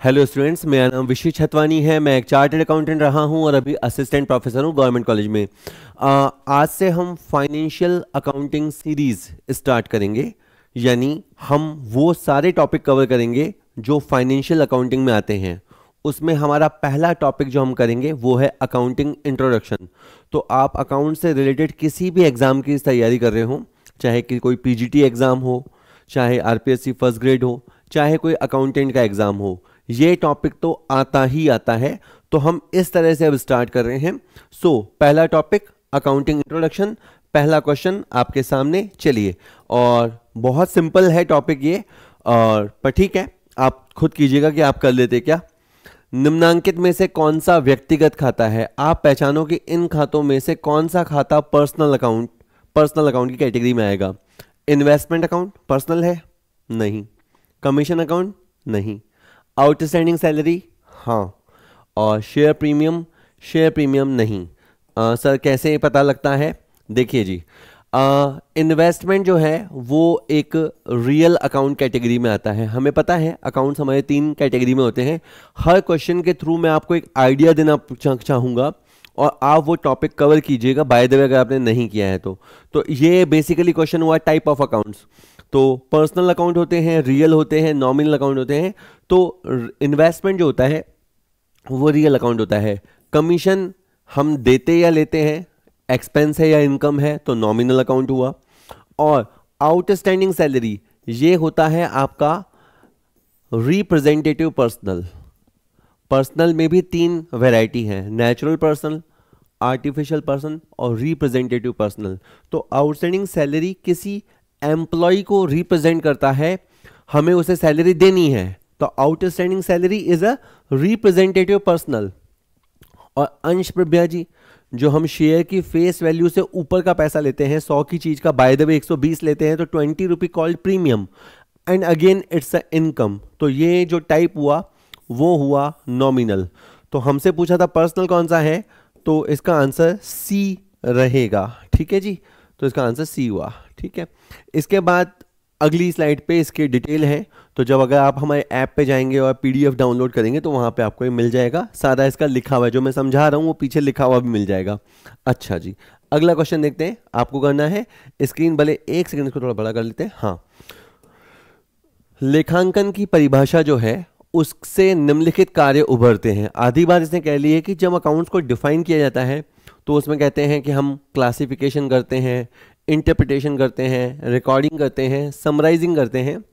Hello students, मेरा नाम विशी छतवानी है। मैं एक चार्टर्ड अकाउंटेंट रहा हूं और अभी असिस्टेंट प्रोफेसर हूं गवर्नमेंट कॉलेज में। आज से हम फाइनेंशियल अकाउंटिंग सीरीज स्टार्ट करेंगे, यानी हम वो सारे टॉपिक कवर करेंगे जो फाइनेंशियल अकाउंटिंग में आते हैं। उसमें हमारा पहला टॉपिक जो हम करेंगे वो है अकाउंटिंग इंट्रोडक्शन। तो आप अकाउंट से रिलेटेड किसी भी एग्ज़ाम की तैयारी कर रहे हो, चाहे कि कोई पीजीटी एग्ज़ाम हो, चाहे आरपीएससी फर्स्ट ग्रेड हो, चाहे कोई अकाउंटेंट का एग्ज़ाम हो, ये टॉपिक तो आता ही आता है। तो हम इस तरह से अब स्टार्ट कर रहे हैं। पहला टॉपिक अकाउंटिंग इंट्रोडक्शन, पहला क्वेश्चन आपके सामने। चलिए, और बहुत सिंपल है टॉपिक ये, और पर ठीक है, आप खुद कीजिएगा कि आप कर लेते क्या। निम्नांकित में से कौन सा व्यक्तिगत खाता है? आप पहचानो कि इन खातों में से कौन सा खाता पर्सनल अकाउंट की कैटेगरी में आएगा। इन्वेस्टमेंट अकाउंट पर्सनल है? नहीं। Commission account? नहीं। Outstanding salary? हाँ। और शेयर प्रीमियम नहीं। सर कैसे पता लगता है? देखिए जी, इन्वेस्टमेंट जो है वो एक रियल अकाउंट कैटेगरी में आता है। हमें पता है अकाउंट्स हमारे 3 कैटेगरी में होते हैं। हर क्वेश्चन के थ्रू मैं आपको एक आइडिया देना चाहूँगा और आप वो टॉपिक कवर कीजिएगा, बाय द वे, अगर आपने नहीं किया है तो ये बेसिकली क्वेश्चन हुआ टाइप ऑफ अकाउंट्स। तो पर्सनल अकाउंट होते हैं, रियल होते हैं, नॉमिनल अकाउंट होते हैं। तो इन्वेस्टमेंट जो होता है वो रियल अकाउंट होता है। कमीशन हम देते या लेते हैं, एक्सपेंस है या इनकम है, तो नॉमिनल अकाउंट हुआ। और आउटस्टैंडिंग सैलरी ये होता है आपका रिप्रेजेंटेटिव पर्सनल में भी 3 वैरायटी है, नेचुरल पर्सन, आर्टिफिशियल पर्सन और रिप्रेजेंटेटिव पर्सनल। तो आउटस्टैंडिंग सैलरी किसी एम्प्लॉय को रिप्रेजेंट करता है, हमें उसे सैलरी देनी है, तो outstanding salary is a representative personal. और अंश प्रभ्या जी, जो हम शेयर की फेस वैल्यू से ऊपर का पैसा लेते हैं, 100 की चीज का बाय द वे 120 लेते हैं, तो 20 rupee called premium and again it's a income. तो ये जो टाइप हुआ वो हुआ नॉमिनल। तो हमसे पूछा था पर्सनल कौन सा है, तो इसका आंसर सी रहेगा। ठीक है जी, तो इसका आंसर सी हुआ। ठीक है, इसके बाद अगली स्लाइड पे इसकी डिटेल है। तो जब अगर आप हमारे ऐप पे जाएंगे और पीडीएफ डाउनलोड करेंगे तो वहाँ पे आपको ये मिल जाएगा, सारा इसका लिखा हुआ है, जो मैं समझा रहा हूँ वो पीछे लिखा हुआ भी मिल जाएगा। अच्छा जी, अगला क्वेश्चन देखते हैं। आपको करना है, स्क्रीन भले 1 सेकंड को थोड़ा बड़ा कर लेते हैं। हाँ, लेखांकन की परिभाषा जो है उससे निम्नलिखित कार्य उभरते हैं। आधी बात इसने कह ली है कि जब अकाउंट्स को डिफाइन किया जाता है तो उसमें कहते हैं कि हम क्लासिफिकेशन करते हैं, इंटरप्रिटेशन करते हैं, रिकॉर्डिंग करते हैं, समराइजिंग करते हैं।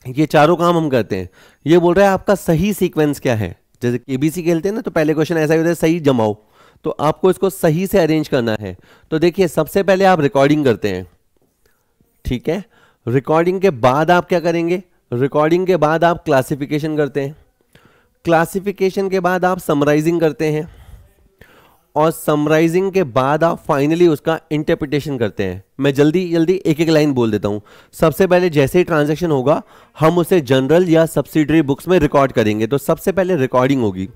ये चारों काम हम करते हैं। ये बोल रहा है आपका सही सीक्वेंस क्या है। जैसे केबीसी खेलते हैं ना, तो पहले क्वेश्चन ऐसा ही होता है, सही जमाओ। तो आपको इसको सही से अरेंज करना है। तो देखिए, सबसे पहले आप रिकॉर्डिंग करते हैं, ठीक है। रिकॉर्डिंग के बाद आप क्या करेंगे? रिकॉर्डिंग के बाद आप क्लासिफिकेशन करते हैं, क्लासिफिकेशन के बाद आप समराइजिंग करते हैं, और समराइजिंग के बाद आप फाइनली उसका इंटरप्रिटेशन करते हैं। मैं जल्दी जल्दी एक एक लाइन बोल देता हूं। सबसे पहले जैसे ही ट्रांजैक्शन होगा हम उसे जनरल या सब्सिडरी बुक्स में रिकॉर्ड करेंगे, तो सबसे पहले रिकॉर्डिंग होगी।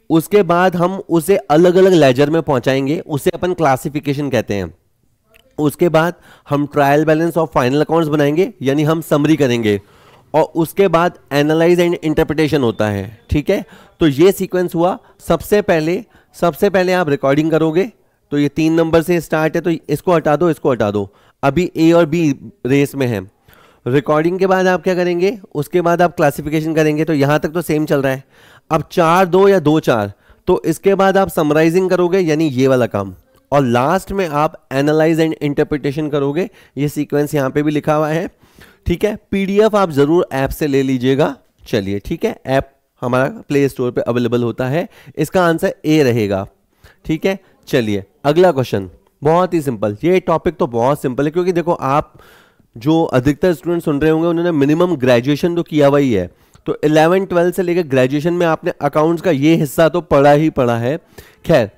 उसके बाद हम उसे अलग अलग लेजर में पहुंचाएंगे, उसे अपन क्लासिफिकेशन कहते हैं। उसके बाद हम ट्रायल बैलेंस और फाइनल अकाउंट्स बनाएंगे, यानी हम समरी करेंगे, और उसके बाद एनालाइज एंड इंटरप्रिटेशन होता है। ठीक है, तो ये सीक्वेंस हुआ। सबसे पहले आप रिकॉर्डिंग करोगे, तो ये 3 नंबर से स्टार्ट है, तो इसको हटा दो, इसको हटा दो। अभी ए और बी रेस में है। रिकॉर्डिंग के बाद आप क्या करेंगे? उसके बाद आप क्लासिफिकेशन करेंगे, तो यहां तक तो सेम चल रहा है। अब 4-2 या 2-4, तो इसके बाद आप समराइजिंग करोगे, यानी ये वाला काम, और लास्ट में आप एनालाइज एंड इंटरप्रिटेशन करोगे। ये सीक्वेंस यहां पे भी लिखा हुआ है। ठीक है, पीडीएफ आप जरूर ऐप से ले लीजिएगा। चलिए, ठीक है, ऐप हमारा प्ले स्टोर पे अवेलेबल होता है। इसका आंसर ए रहेगा। ठीक है, चलिए अगला क्वेश्चन। बहुत ही सिंपल, ये टॉपिक तो बहुत सिंपल है, क्योंकि देखो, आप जो अधिकतर स्टूडेंट सुन रहे होंगे उन्होंने मिनिमम ग्रेजुएशन तो किया हुआ ही है। तो 11-12 से लेकर ग्रेजुएशन में आपने अकाउंट्स का ये हिस्सा तो पढ़ा ही पढ़ा है। खैर,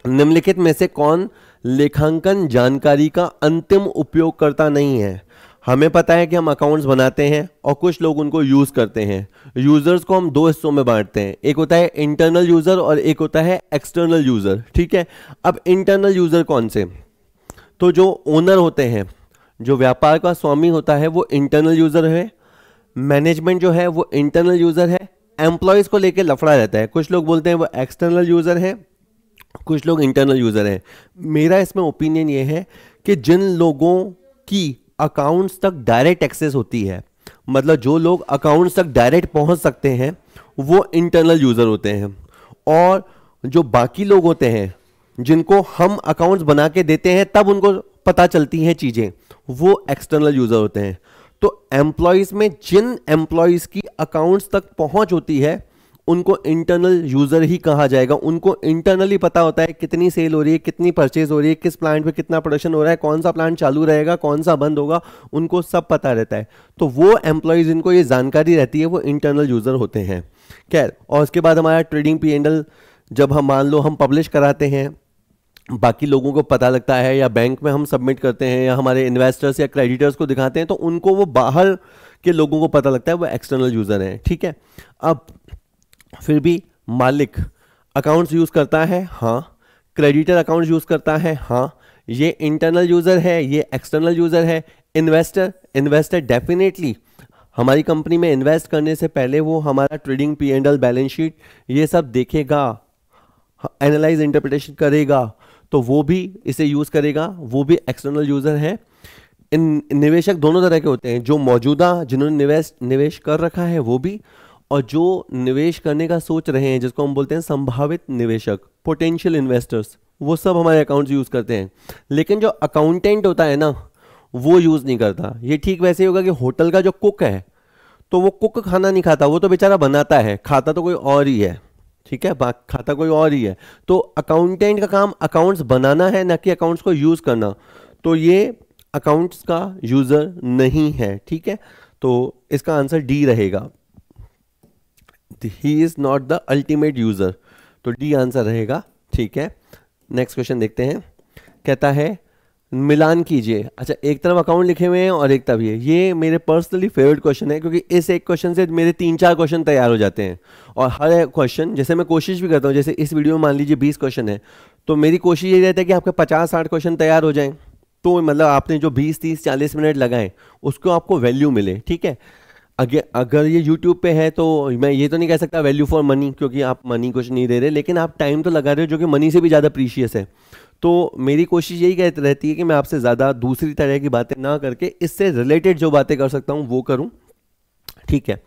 निम्नलिखित में से कौन लेखांकन जानकारी का अंतिम उपयोगकर्ता नहीं है? हमें पता है कि हम अकाउंट्स बनाते हैं और कुछ लोग उनको यूज करते हैं। यूजर्स को हम 2 हिस्सों में बांटते हैं, एक होता है इंटरनल यूजर और एक होता है एक्सटर्नल यूजर। ठीक है, अब इंटरनल यूजर कौन से? तो जो ओनर होते हैं, जो व्यापार का स्वामी होता है, वो इंटरनल यूजर है। मैनेजमेंट जो है वो इंटरनल यूजर है। एम्प्लॉयज को लेके लफड़ा रहता है, कुछ लोग बोलते हैं वो एक्सटर्नल यूजर है, कुछ लोग इंटरनल यूजर हैं। मेरा इसमें ओपिनियन ये है कि जिन लोगों की अकाउंट्स तक डायरेक्ट एक्सेस होती है, मतलब जो लोग अकाउंट्स तक डायरेक्ट पहुंच सकते हैं, वो इंटरनल यूजर होते हैं, और जो बाकी लोग होते हैं जिनको हम अकाउंट्स बना के देते हैं तब उनको पता चलती हैं चीजें, वो एक्सटर्नल यूजर होते हैं। तो एम्प्लॉयज में जिन एम्प्लॉयज की अकाउंट्स तक पहुंच होती है उनको इंटरनल यूजर ही कहा जाएगा। उनको इंटरनली पता होता है कितनी सेल हो रही है, कितनी परचेज हो रही है, किस प्लांट पे कितना प्रोडक्शन हो रहा है, कौन सा प्लांट चालू रहेगा, कौन सा बंद होगा, उनको सब पता रहता है। तो वो एम्प्लॉयज जिनको ये जानकारी रहती है वो इंटरनल यूजर होते हैं। खैर, और उसके बाद हमारा ट्रेडिंग P&L जब हम मान लो हम पब्लिश कराते हैं, बाकी लोगों को पता लगता है, या बैंक में हम सबमिट करते हैं, या हमारे इन्वेस्टर्स या क्रेडिटर्स को दिखाते हैं, तो उनको वो बाहर के लोगों को पता लगता है वो एक्सटर्नल यूजर हैं। ठीक है, अब फिर भी मालिक अकाउंट्स यूज करता है, हाँ। क्रेडिटर अकाउंट्स यूज करता है, हाँ। ये इंटरनल यूजर है, ये एक्सटर्नल यूजर है। इन्वेस्टर डेफिनेटली हमारी कंपनी में इन्वेस्ट करने से पहले वो हमारा ट्रेडिंग P&L, बैलेंस शीट, ये सब देखेगा, एनालाइज, इंटरप्रिटेशन करेगा, तो वो भी इसे यूज करेगा, वो भी एक्सटर्नल यूजर है। इन निवेशक दोनों तरह के होते हैं, जो मौजूदा जिन्होंने निवेश कर रखा है वो भी, और जो निवेश करने का सोच रहे हैं जिसको हम बोलते हैं संभावित निवेशक, पोटेंशियल इन्वेस्टर्स, वो सब हमारे अकाउंट्स यूज करते हैं। लेकिन जो अकाउंटेंट होता है ना, वो यूज नहीं करता। ये ठीक वैसे ही होगा कि होटल का जो कुक है, तो वो कुक खाना नहीं खाता, वो तो बेचारा बनाता है, खाता तो कोई और ही है। ठीक है, खाता कोई और ही है। तो अकाउंटेंट का काम अकाउंट्स बनाना है, ना कि अकाउंट्स को यूज करना। तो ये अकाउंट्स का यूजर नहीं है। ठीक है, तो इसका आंसर डी रहेगा, he is not the ultimate user, तो डी आंसर रहेगा। ठीक है, नेक्स्ट क्वेश्चन देखते हैं। कहता है मिलान कीजिए। अच्छा, एक तरफ अकाउंट लिखे हुए हैं और एक तरफ ये मेरे पर्सनली फेवरेट क्वेश्चन है, क्योंकि इस एक क्वेश्चन से मेरे 3-4 क्वेश्चन तैयार हो जाते हैं। और हर क्वेश्चन, जैसे मैं कोशिश भी करता हूँ, जैसे इस वीडियो में मान लीजिए 20 क्वेश्चन है, तो मेरी कोशिश यही रहती है कि आपके 50-60 क्वेश्चन तैयार हो जाएं। तो मतलब आपने जो 20-30-40 मिनट लगाए उसको आपको वैल्यू मिले। ठीक है, अगर ये YouTube पे है तो मैं ये तो नहीं कह सकता वैल्यू फॉर मनी, क्योंकि आप मनी कुछ नहीं दे रहे, लेकिन आप टाइम तो लगा रहे हो जो कि मनी से भी ज़्यादा प्रीशियस है। तो मेरी कोशिश यही रहती है कि मैं आपसे ज़्यादा दूसरी तरह की बातें ना करके इससे रिलेटेड जो बातें कर सकता हूँ वो करूँ। ठीक है,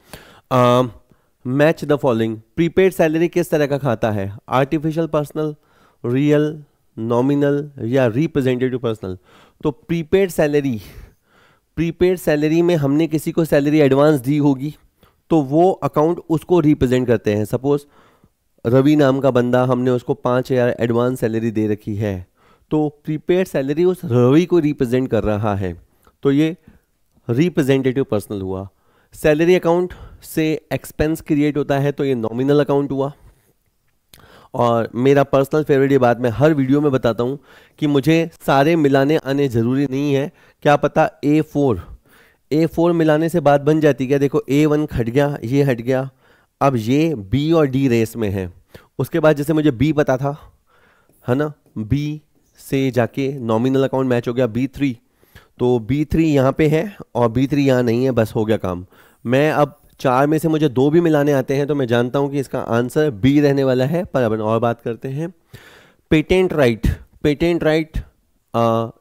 match the following. Prepaid salary किस तरह का खाता है? आर्टिफिशियल पर्सनल, रियल, नॉमिनल या रिप्रेजेंटेटिव पर्सनल? तो प्रीपेड सैलरी में हमने किसी को सैलरी एडवांस दी होगी, तो वो अकाउंट उसको रिप्रेजेंट करते हैं। सपोज रवि नाम का बंदा, हमने उसको 5,000 एडवांस सैलरी दे रखी है, तो प्रीपेड सैलरी उस रवि को रिप्रेजेंट कर रहा है, तो ये रिप्रेजेंटेटिव पर्सनल हुआ। सैलरी अकाउंट से एक्सपेंस क्रिएट होता है, तो ये नॉमिनल अकाउंट हुआ। और मेरा पर्सनल फेवरेट, ये बात मैं हर वीडियो में बताता हूँ कि मुझे सारे मिलाने आने ज़रूरी नहीं है। क्या पता A4 मिलाने से बात बन जाती क्या? देखो A1 हट गया, ये हट गया, अब ये B और D रेस में है। उसके बाद जैसे मुझे B पता था, है ना, B से जाके नॉमिनल अकाउंट मैच हो गया B3, तो B3 यहाँ पे है और B3 यहाँ नहीं है, बस हो गया काम। मैं अब 4 में से मुझे 2 भी मिलाने आते हैं, तो मैं जानता हूँ कि इसका आंसर B रहने वाला है। पर अपन और बात करते हैं। पेटेंट राइट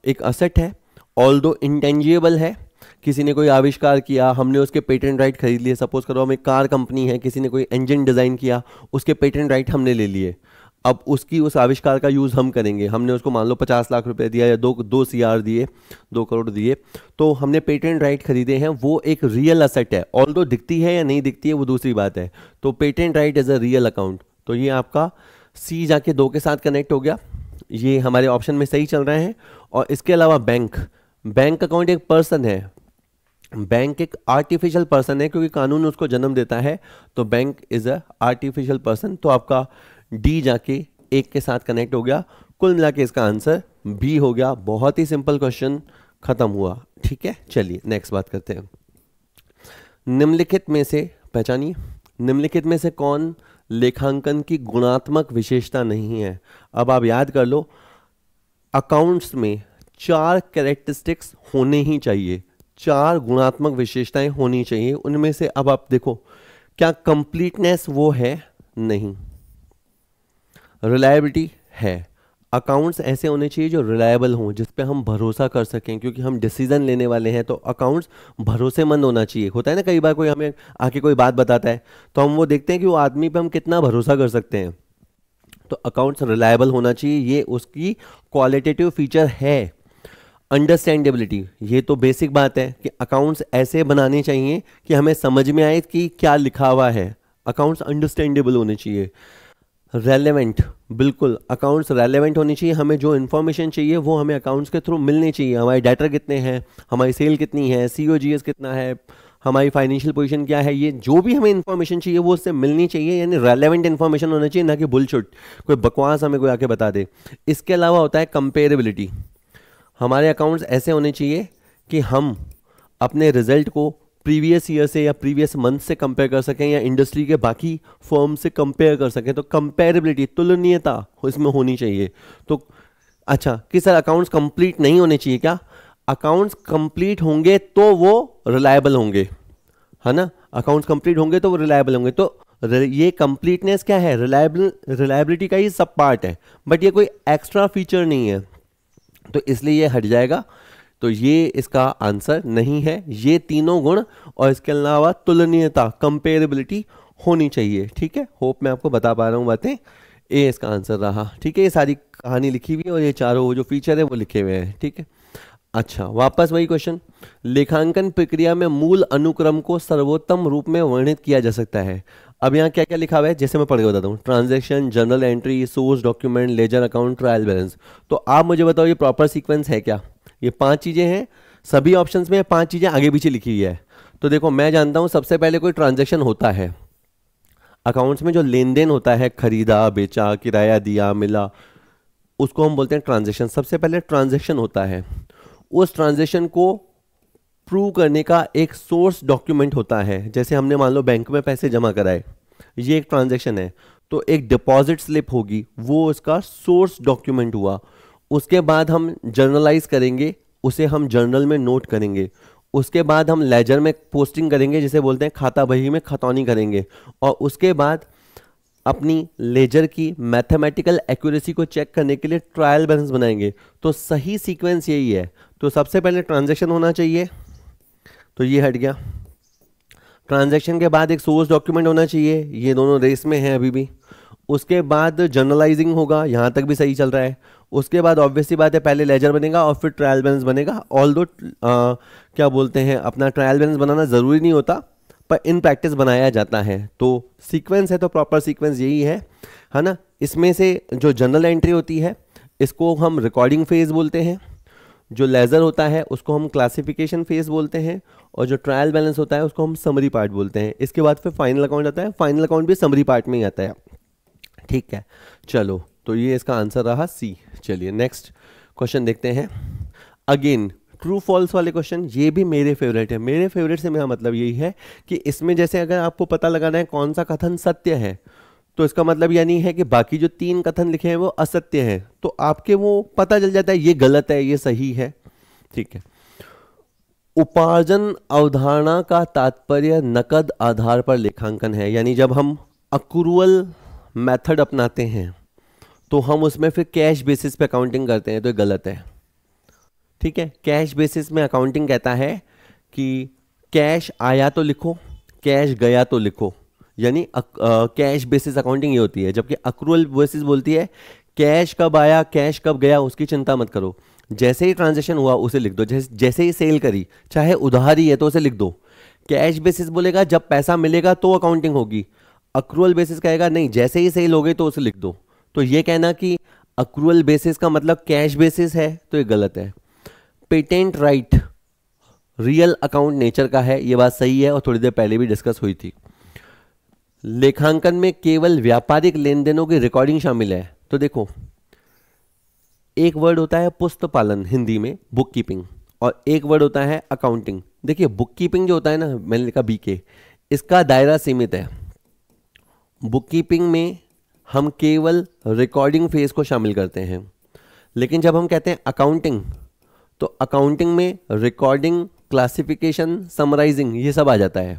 एक असेट है, ऑल्दो इंटेंजिबल है। किसी ने कोई आविष्कार किया, हमने उसके पेटेंट राइट खरीद लिए। सपोज करो हम एक कार कंपनी है, किसी ने कोई इंजन डिज़ाइन किया, उसके पेटेंट राइट हमने ले लिए। अब उस आविष्कार का यूज़ हम करेंगे। हमने उसको मान लो 50 लाख रुपए दिया या 2 CR दिए, 2 करोड़ दिए, तो हमने पेटेंट राइट खरीदे हैं। वो एक रियल असेट है, ऑल्दो दिखती है या नहीं दिखती है वो दूसरी बात है। तो patent right is a real account, तो ये आपका C जाके 2 के साथ कनेक्ट हो गया। ये हमारे ऑप्शन में सही चल रहे हैं। और इसके अलावा बैंक अकाउंट एक पर्सन है, बैंक एक आर्टिफिशियल पर्सन है, क्योंकि कानून उसको जन्म देता है, तो bank is a artificial person. तो आपका डी जाके 1 के साथ कनेक्ट हो गया। कुल मिला के इसका आंसर बी हो गया। बहुत ही सिंपल क्वेश्चन खत्म हुआ। ठीक है, चलिए नेक्स्ट बात करते हैं। निम्नलिखित में से पहचानिए, निम्नलिखित में से कौन लेखांकन की गुणात्मक विशेषता नहीं है? अब आप याद कर लो, अकाउंट्स में 4 कैरेक्टरिस्टिक्स होने ही चाहिए, 4 गुणात्मक विशेषताएं होनी चाहिए। उनमें से अब आप देखो, क्या कंप्लीटनेस वो है? नहीं। रिलायबिलिटी है। अकाउंट्स ऐसे होने चाहिए जो रिलायबल हों, जिस पे हम भरोसा कर सकें, क्योंकि हम डिसीजन लेने वाले हैं, तो अकाउंट्स भरोसेमंद होना चाहिए। होता है ना कई बार कोई हमें आके कोई बात बताता है तो हम वो देखते हैं कि वो आदमी पे हम कितना भरोसा कर सकते हैं। तो अकाउंट्स रिलायबल होना चाहिए, ये उसकी क्वालिटेटिव फीचर है। अंडरस्टैंडेबिलिटी, ये तो बेसिक बात है कि अकाउंट्स ऐसे बनाने चाहिए कि हमें समझ में आए कि क्या लिखा हुआ है। अकाउंट्स अंडरस्टैंडेबल होने चाहिए। रेलेवेंट, बिल्कुल अकाउंट्स रेलेवेंट होनी चाहिए। हमें जो इन्फॉर्मेशन चाहिए वो हमें अकाउंट्स के थ्रू मिलनी चाहिए। हमारे डाटा कितने हैं, हमारी सेल कितनी है, COGS कितना है, हमारी फाइनेंशियल पोजीशन क्या है, ये जो भी हमें इन्फॉर्मेशन चाहिए वो उससे मिलनी चाहिए। यानी रेलेवेंट इन्फॉर्मेशन होना चाहिए, ना कि बुलशिट कोई बकवास हमें कोई आके बता दे। इसके अलावा होता है कंपेरेबिलिटी। हमारे अकाउंट्स ऐसे होने चाहिए कि हम अपने रिजल्ट को प्रीवियस ईयर से या प्रीवियस मंथ से कंपेयर कर सकें, या इंडस्ट्री के बाकी फर्म से कंपेयर कर सकें। तो कंपेरेबिलिटी, तुलनीयता इसमें होनी चाहिए। तो अच्छा कि सर अकाउंट्स कंप्लीट नहीं होने चाहिए क्या? अकाउंट्स कंप्लीट होंगे तो वो रिलायबल होंगे, है ना। अकाउंट्स कंप्लीट होंगे तो वो रिलायबल होंगे। तो ये कंप्लीटनेस क्या है? रिलायबिलिटी का ही सब पार्ट है, बट ये कोई एक्स्ट्रा फीचर नहीं है, तो इसलिए ये हट जाएगा। तो ये इसका आंसर नहीं है। ये तीनों गुण और इसके अलावा तुलनीयता, कंपेरेबिलिटी होनी चाहिए। ठीक है, होप मैं आपको बता पा रहा हूँ बातें। ए इसका आंसर रहा। ठीक है, ये सारी कहानी लिखी हुई है और ये चारों जो फीचर है वो लिखे हुए हैं। ठीक है, अच्छा वापस वही क्वेश्चन। लेखांकन प्रक्रिया में मूल अनुक्रम को सर्वोत्तम रूप में वर्णित किया जा सकता है। अब यहाँ क्या क्या लिखा हुआ है, जैसे मैं पढ़ के बताता हूँ। Transaction, journal entry, source document, ledger account, trial balance. तो आप मुझे बताओ ये प्रॉपर सीक्वेंस है क्या? ये 5 चीज़ें हैं, सभी ऑप्शंस में 5 चीज़ें आगे पीछे लिखी हुई है। तो देखो मैं जानता हूँ सबसे पहले कोई ट्रांजैक्शन होता है अकाउंट्स में, जो लेन देन होता है, खरीदा बेचा, किराया दिया मिला, उसको हम बोलते हैं ट्रांजैक्शन। सबसे पहले ट्रांजैक्शन होता है, उस ट्रांजैक्शन को प्रूव करने का एक सोर्स डॉक्यूमेंट होता है। जैसे हमने मान लो बैंक में पैसे जमा कराए, ये एक ट्रांजैक्शन है। तो एक डिपॉजिट स्लिप होगी, वो इसका सोर्स डॉक्यूमेंट हुआ। उसके बाद हम जर्नलाइज करेंगे, उसे हम जर्नल में नोट करेंगे। उसके बाद हम लेजर में पोस्टिंग करेंगे, जिसे बोलते हैं खाता बही में खतौनी करेंगे। और उसके बाद अपनी लेजर की मैथमेटिकल एक्यूरेसी को चेक करने के लिए ट्रायल बैलेंस बनाएंगे। तो सही सीक्वेंस यही है। तो सबसे पहले ट्रांजैक्शन होना चाहिए, तो ये हट गया। ट्रांजैक्शन के बाद एक सोर्स डॉक्यूमेंट होना चाहिए, ये दोनों रेस में हैं अभी भी। उसके बाद जर्नलाइजिंग होगा, यहाँ तक भी सही चल रहा है। उसके बाद ऑब्वियसली बात है पहले लेजर बनेगा और फिर ट्रायल बैलेंस बनेगा। ऑल्दो क्या बोलते हैं, अपना ट्रायल बैलेंस बनाना ज़रूरी नहीं होता, पर इन प्रैक्टिस बनाया जाता है। तो सीक्वेंस है तो प्रॉपर सीक्वेंस यही है ना। इसमें से जो जर्नल एंट्री होती है इसको हम रिकॉर्डिंग फेज बोलते हैं, जो लेजर होता है उसको हम क्लासिफिकेशन फेज बोलते हैं, और जो ट्रायल बैलेंस होता है उसको हम समरी पार्ट बोलते हैं। इसके बाद फिर फाइनल अकाउंट आता है, फाइनल अकाउंट भी समरी पार्ट में ही आता है। ठीक है, चलो तो ये इसका आंसर रहा सी। चलिए नेक्स्ट क्वेश्चन देखते हैं। अगेन ट्रू फॉल्स वाले क्वेश्चन, ये भी मेरे फेवरेट है। मेरे फेवरेट से मेरा मतलब यही है कि इसमें जैसे अगर आपको पता लगाना है कौन सा कथन सत्य है, तो इसका मतलब यह नहीं है कि बाकी जो 3 कथन लिखे हैं वो असत्य हैं। तो आपके वो पता चल जाता है ये गलत है ये सही है। ठीक है, उपार्जन अवधारणा का तात्पर्य नकद आधार पर लेखांकन है। यानी जब हम अक्रूवल मेथड अपनाते हैं तो हम उसमें फिर कैश बेसिस पे अकाउंटिंग करते हैं, तो ये गलत है। ठीक है, कैश बेसिस में अकाउंटिंग कहता है कि कैश आया तो लिखो, कैश गया तो लिखो, यानी कैश बेसिस अकाउंटिंग ये होती है। जबकि अक्रूवल बेसिस बोलती है कैश कब आया कैश कब गया उसकी चिंता मत करो, जैसे ही ट्रांजैक्शन हुआ उसे लिख दो। जैसे ही सेल करी, चाहे उधारी है तो उसे लिख दो। कैश बेसिस बोलेगा जब पैसा मिलेगा तो अकाउंटिंग होगी, अक्रूवल बेसिस कहेगा नहीं जैसे ही सेल हो गई तो उसे लिख दो। तो ये कहना कि अक्रूवल बेसिस का मतलब कैश बेसिस है तो ये गलत है। Patent right real account nature का है, ये बात सही है और थोड़ी देर पहले भी डिस्कस हुई थी। लेखांकन में केवल व्यापारिक लेन देनों की रिकॉर्डिंग शामिल है। तो देखो एक वर्ड होता है पुस्त पालन हिंदी में बुक कीपिंग, और एक वर्ड होता है अकाउंटिंग। देखिए बुक कीपिंग जो होता है ना, मैंने लिखा BK, इसका दायरा सीमित है। बुक कीपिंग में हम केवल रिकॉर्डिंग फेज को शामिल करते हैं, लेकिन जब हम कहते हैं अकाउंटिंग तो अकाउंटिंग में रिकॉर्डिंग, क्लासिफिकेशन, समराइजिंग ये सब आ जाता है।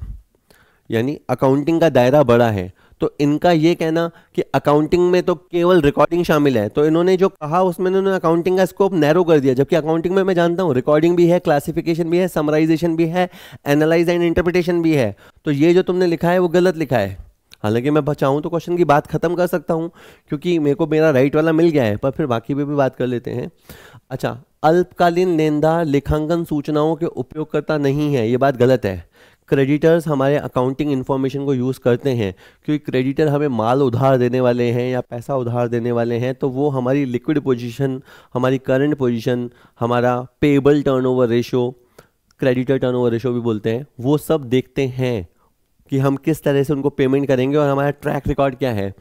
यानी अकाउंटिंग का दायरा बड़ा है। तो इनका ये कहना कि अकाउंटिंग में तो केवल रिकॉर्डिंग शामिल है, तो इन्होंने जो कहा उसमें इन्होंने अकाउंटिंग का स्कोप नैरो कर दिया, जबकि अकाउंटिंग में मैं जानता हूँ रिकॉर्डिंग भी है, क्लासिफिकेशन भी है, समराइजेशन भी है, एनालाइज एंड इंटरप्रिटेशन भी है। तो ये जो तुमने लिखा है वो गलत लिखा है। हालांकि मैं चाहूँ तो क्वेश्चन की बात खत्म कर सकता हूँ, क्योंकि मेरे को मेरा राइट वाला मिल गया है, पर फिर बाकी पे भी बात कर लेते हैं। अच्छा, अल्पकालीन लेनदार लेखांकन सूचनाओं के उपयोगकर्ता नहीं है, ये बात गलत है। क्रेडिटर्स हमारे अकाउंटिंग इन्फॉर्मेशन को यूज़ करते हैं, क्योंकि क्रेडिटर हमें माल उधार देने वाले हैं या पैसा उधार देने वाले हैं, तो वो हमारी लिक्विड पोजीशन, हमारी करंट पोजीशन, हमारा payable turnover ratio, creditor turnover ratio भी बोलते हैं, वो सब देखते हैं कि हम किस तरह से उनको पेमेंट करेंगे और हमारा ट्रैक रिकॉर्ड क्या है।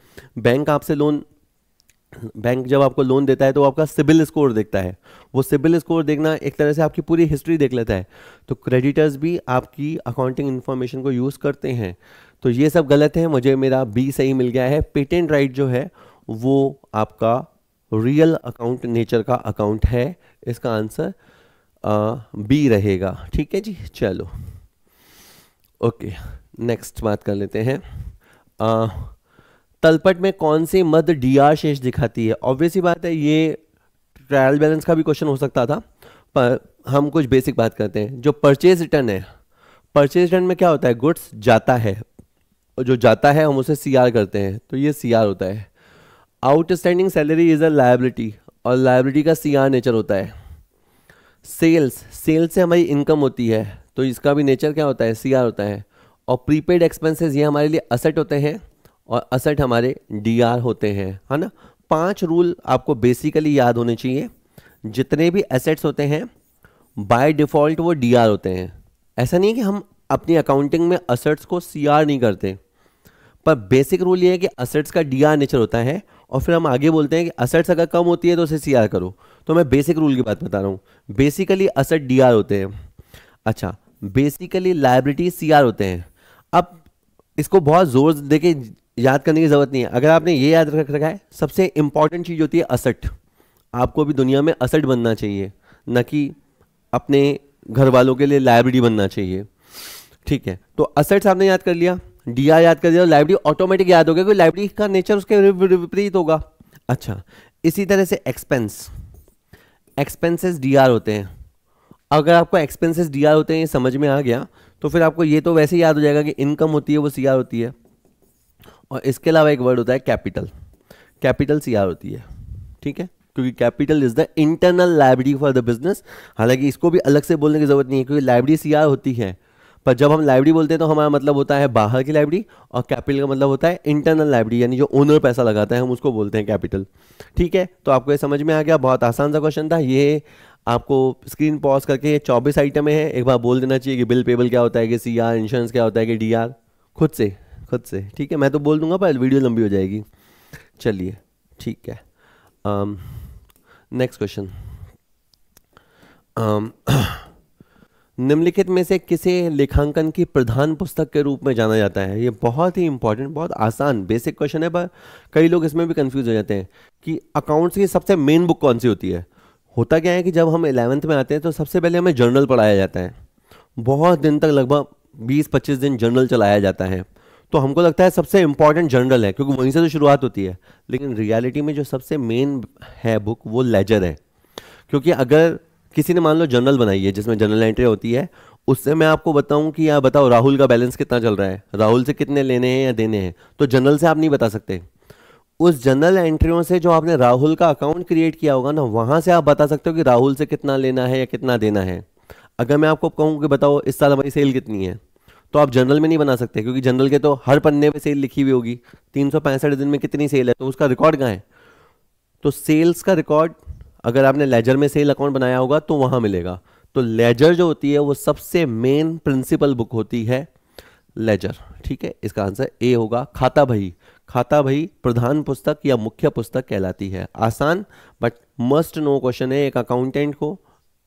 बैंक जब आपको लोन देता है तो वो आपका सिबिल स्कोर देखता है, वो सिबिल स्कोर देखना एक तरह से आपकी पूरी हिस्ट्री देख लेता है। तो क्रेडिटर्स भी आपकी अकाउंटिंग इन्फॉर्मेशन को यूज़ करते हैं। तो ये सब गलत है, मुझे मेरा बी सही मिल गया है। पेटेंट राइट जो है वो आपका रियल अकाउंट नेचर का अकाउंट है, इसका आंसर बी रहेगा। ठीक है जी, चलो ओके, नेक्स्ट बात कर लेते हैं। तलपट में कौन सी मद डीआर शेष दिखाती है? ऑब्वियस ही बात है, ये ट्रायल बैलेंस का भी क्वेश्चन हो सकता था, पर हम कुछ बेसिक बात करते हैं। जो परचेज रिटर्न है, परचेज रिटर्न में क्या होता है, गुड्स जाता है, और जो जाता है हम उसे सीआर करते हैं, तो ये सीआर होता है। Outstanding salary is a liability, और लायबिलिटी का सीआर नेचर होता है। सेल्स से हमारी इनकम होती है, तो इसका भी नेचर क्या होता है, सीआर होता है। और प्रीपेड एक्सपेंसेस ये हमारे लिए असेट होते हैं, और असेट हमारे डीआर होते हैं, है ना। 5 रूल आपको बेसिकली याद होने चाहिए। जितने भी एसेट्स होते हैं बाय डिफ़ॉल्ट वो डीआर होते हैं। ऐसा नहीं है कि हम अपनी अकाउंटिंग में असेट्स को सीआर नहीं करते, पर बेसिक रूल ये है कि असेट्स का डीआर नेचर होता है, और फिर हम आगे बोलते हैं कि असेट्स अगर कम होती है तो उसे सीआर करो। तो मैं बेसिक रूल की बात बता रहा हूँ। बेसिकली असेट डीआर होते हैं। अच्छा, बेसिकली लायबिलिटी सीआर होते हैं। अब इसको बहुत जोर देके याद करने की ज़रूरत नहीं है। अगर आपने ये याद रख रखा है, सबसे इंपॉर्टेंट चीज़ होती है असेट। आपको भी दुनिया में असेट बनना चाहिए, न कि अपने घर वालों के लिए लायबिलिटी बनना चाहिए। ठीक है, तो असेट्स आपने याद कर लिया, डीआर याद कर दिया, लायबिलिटी ऑटोमेटिक याद हो गया, क्योंकि लायबिलिटी का नेचर उसके विपरीत होगा। अच्छा, इसी तरह से एक्सपेंसेस डीआर होते हैं। अगर आपको एक्सपेंसेस डीआर होते हैं ये समझ में आ गया, तो फिर आपको ये तो वैसे ही याद हो जाएगा कि इनकम होती है वो सीआर होती है। और इसके अलावा एक वर्ड होता है कैपिटल सीआर होती है। ठीक है, क्योंकि capital is the internal liability for the business. हालांकि इसको भी अलग से बोलने की जरूरत नहीं है, क्योंकि लायबिलिटी सीआर होती है, पर जब हम लायबिलिटी बोलते हैं तो हमारा मतलब होता है बाहर की लायबिलिटी, और कैपिटल का मतलब होता है इंटरनल लायबिलिटी, यानी जो ओनर पैसा लगाता है हम उसको बोलते हैं कैपिटल। ठीक है, तो आपको ये समझ में आ गया, बहुत आसान सा क्वेश्चन था ये। आपको स्क्रीन पॉज करके, ये 24 आइटम है, एक बार बोल देना चाहिए कि बिल पेबल क्या होता है, कि सीआर, इंश्योरेंस क्या होता है, कि डीआर, खुद से। ठीक है, मैं तो बोल दूंगा पर वीडियो लंबी हो जाएगी। चलिए ठीक है, नेक्स्ट क्वेश्चन। निम्नलिखित में से किसे लेखांकन की प्रधान पुस्तक के रूप में जाना जाता है? ये बहुत ही इंपॉर्टेंट, बहुत आसान बेसिक क्वेश्चन है, पर कई लोग इसमें भी कंफ्यूज हो जाते हैं कि अकाउंट्स की सबसे मेन बुक कौन सी होती है। होता क्या है कि जब हम 11th में आते हैं तो सबसे पहले हमें जर्नल पढ़ाया जाता है, बहुत दिन तक, लगभग 20-25 दिन जर्नल चलाया जाता है। तो हमको लगता है सबसे इंपॉर्टेंट जर्नल है, क्योंकि वहीं से तो शुरुआत होती है। लेकिन रियलिटी में जो सबसे मेन है बुक वो लेजर है। क्योंकि अगर किसी ने मान लो जर्नल बनाई है जिसमें जर्नल एंट्री होती है, उससे मैं आपको बताऊं कि यार बताओ राहुल का बैलेंस कितना चल रहा है, राहुल से कितने लेने हैं या देने हैं, तो जर्नल से आप नहीं बता सकते। उस जर्नल एंट्रियों से जो आपने राहुल का अकाउंट क्रिएट किया होगा ना, वहाँ से आप बता सकते हो कि राहुल से कितना लेना है या कितना देना है। अगर मैं आपको कहूँ कि बताओ इस साल हमारी सेल कितनी है, तो आप जनरल में नहीं बना सकते, क्योंकि जनरल के तो हर पन्ने पे सेल लिखी हुई होगी, 365 दिन में कितनी सेल है, तो उसका रिकॉर्ड कहाँ है। तो सेल्स का रिकॉर्ड अगर आपने लेजर में सेल अकाउंट बनाया होगा तो वहाँ मिलेगा। तो लेजर जो होती है वो सबसे मेन प्रिंसिपल बुक होती है, लेजर। ठीक है, इसका आंसर ए होगा। खाता बही प्रधान पुस्तक या मुख्य पुस्तक कहलाती है। आसान बट मस्ट नो क्वेश्चन है एक अकाउंटेंट को।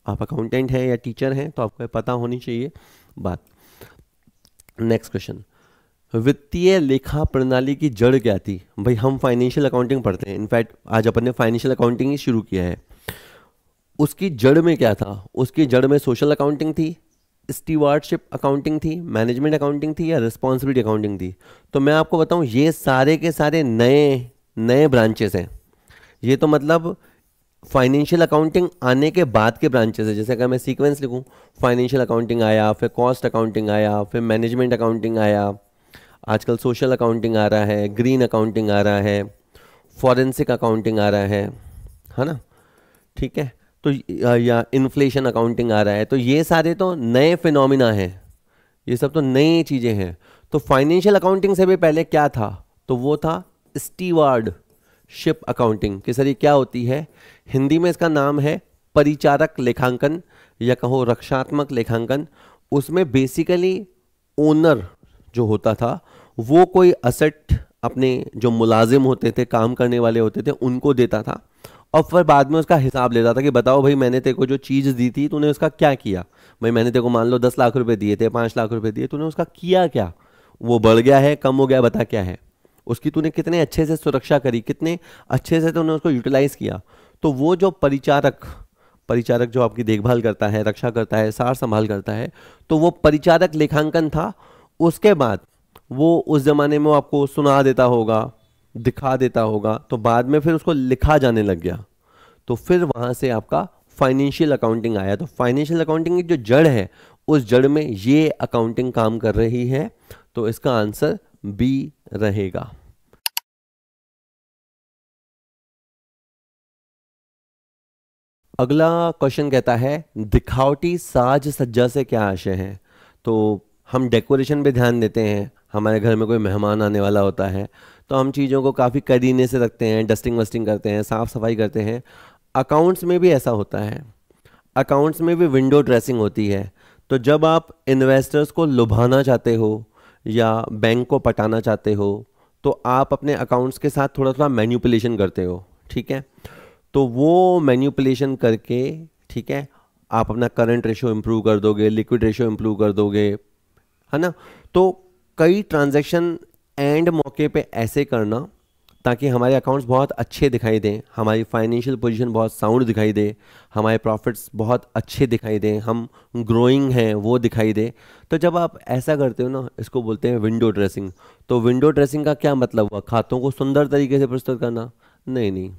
आप अकाउंटेंट हैं या टीचर हैं तो आपको पता होनी चाहिए बात। नेक्स्ट क्वेश्चन, वित्तीय लेखा प्रणाली की जड़ क्या थी? भाई हम फाइनेंशियल अकाउंटिंग पढ़ते हैं, इनफैक्ट आज अपन ने फाइनेंशियल अकाउंटिंग ही शुरू किया है। उसकी जड़ में क्या था? उसकी जड़ में सोशल अकाउंटिंग थी, स्टीवार्डशिप अकाउंटिंग थी, मैनेजमेंट अकाउंटिंग थी, या रिस्पॉन्सिबिलिटी अकाउंटिंग थी? तो मैं आपको बताऊं, ये सारे के सारे नए नए ब्रांचेस हैं। ये तो मतलब फाइनेंशियल अकाउंटिंग आने के बाद के ब्रांचेस है। जैसे अगर मैं सीक्वेंस लिखूं, फाइनेंशियल अकाउंटिंग आया, फिर कॉस्ट अकाउंटिंग आया, फिर मैनेजमेंट अकाउंटिंग आया, आजकल सोशल अकाउंटिंग आ रहा है, ग्रीन अकाउंटिंग आ रहा है, फॉरेंसिक अकाउंटिंग आ रहा है ना? ठीक है। तो या इन्फ्लेशन अकाउंटिंग आ रहा है। तो ये सारे तो नए फिनोमिना हैं, ये सब तो नई चीज़ें हैं। तो फाइनेंशियल अकाउंटिंग से भी पहले क्या था? तो वो था स्टीवार्ड शिप अकाउंटिंग। कि सर ये क्या होती है? हिंदी में इसका नाम है परिचारक लेखांकन, या कहो रक्षात्मक लेखांकन। उसमें बेसिकली ओनर जो होता था वो कोई असेट अपने जो मुलाजिम होते थे, काम करने वाले होते थे, उनको देता था, और फिर बाद में उसका हिसाब लेता था कि बताओ भाई, मैंने तेरे को जो चीज़ दी थी तूने उसका क्या किया? भाई मैंने तेरे को मान लो 10 लाख रुपए दिए थे, 5 लाख रुपए दिए, तूने उसका किया क्या? वो बढ़ गया है, कम हो गया, बता क्या है? उसकी तूने कितने अच्छे से सुरक्षा करी, कितने अच्छे से तूने उसको यूटिलाइज किया? तो वो जो परिचारक परिचारक जो आपकी देखभाल करता है, रक्षा करता है, सार संभाल करता है, तो वो परिचारक लेखांकन था। उसके बाद वो उस जमाने में वो आपको सुना देता होगा, दिखा देता होगा, तो बाद में फिर उसको लिखा जाने लग गया। तो फिर वहां से आपका फाइनेंशियल अकाउंटिंग आया। तो फाइनेंशियल अकाउंटिंग की जो जड़ है, उस जड़ में ये अकाउंटिंग काम कर रही है। तो इसका आंसर बी रहेगा। अगला क्वेश्चन कहता है, दिखावटी साज सज्जा से क्या आशय है? तो हम डेकोरेशन पे ध्यान देते हैं, हमारे घर में कोई मेहमान आने वाला होता है तो हम चीज़ों को काफ़ी करीने से रखते हैं, डस्टिंग वस्टिंग करते हैं, साफ़ सफाई करते हैं। अकाउंट्स में भी ऐसा होता है, अकाउंट्स में भी विंडो ड्रेसिंग होती है। तो जब आप इन्वेस्टर्स को लुभाना चाहते हो या बैंक को पटाना चाहते हो, तो आप अपने अकाउंट्स के साथ थोड़ा थोड़ा मैन्युपुलेशन करते हो, ठीक है? तो वो मैन्युपुलेशन करके, ठीक है, आप अपना करंट रेशियो इंप्रूव कर दोगे, लिक्विड रेशियो इंप्रूव कर दोगे, है ना? तो कई ट्रांजैक्शन एंड मौके पे ऐसे करना ताकि हमारे अकाउंट्स बहुत अच्छे दिखाई दें, हमारी फाइनेंशियल पोजीशन बहुत साउंड दिखाई दे, हमारे प्रॉफिट्स बहुत अच्छे दिखाई दें, हम ग्रोइंग हैं वो दिखाई दे। तो जब आप ऐसा करते हो ना, इसको बोलते हैं विंडो ड्रेसिंग। तो विंडो ड्रेसिंग का क्या मतलब हुआ? खातों को सुंदर तरीके से प्रस्तुत करना? नहीं नहीं,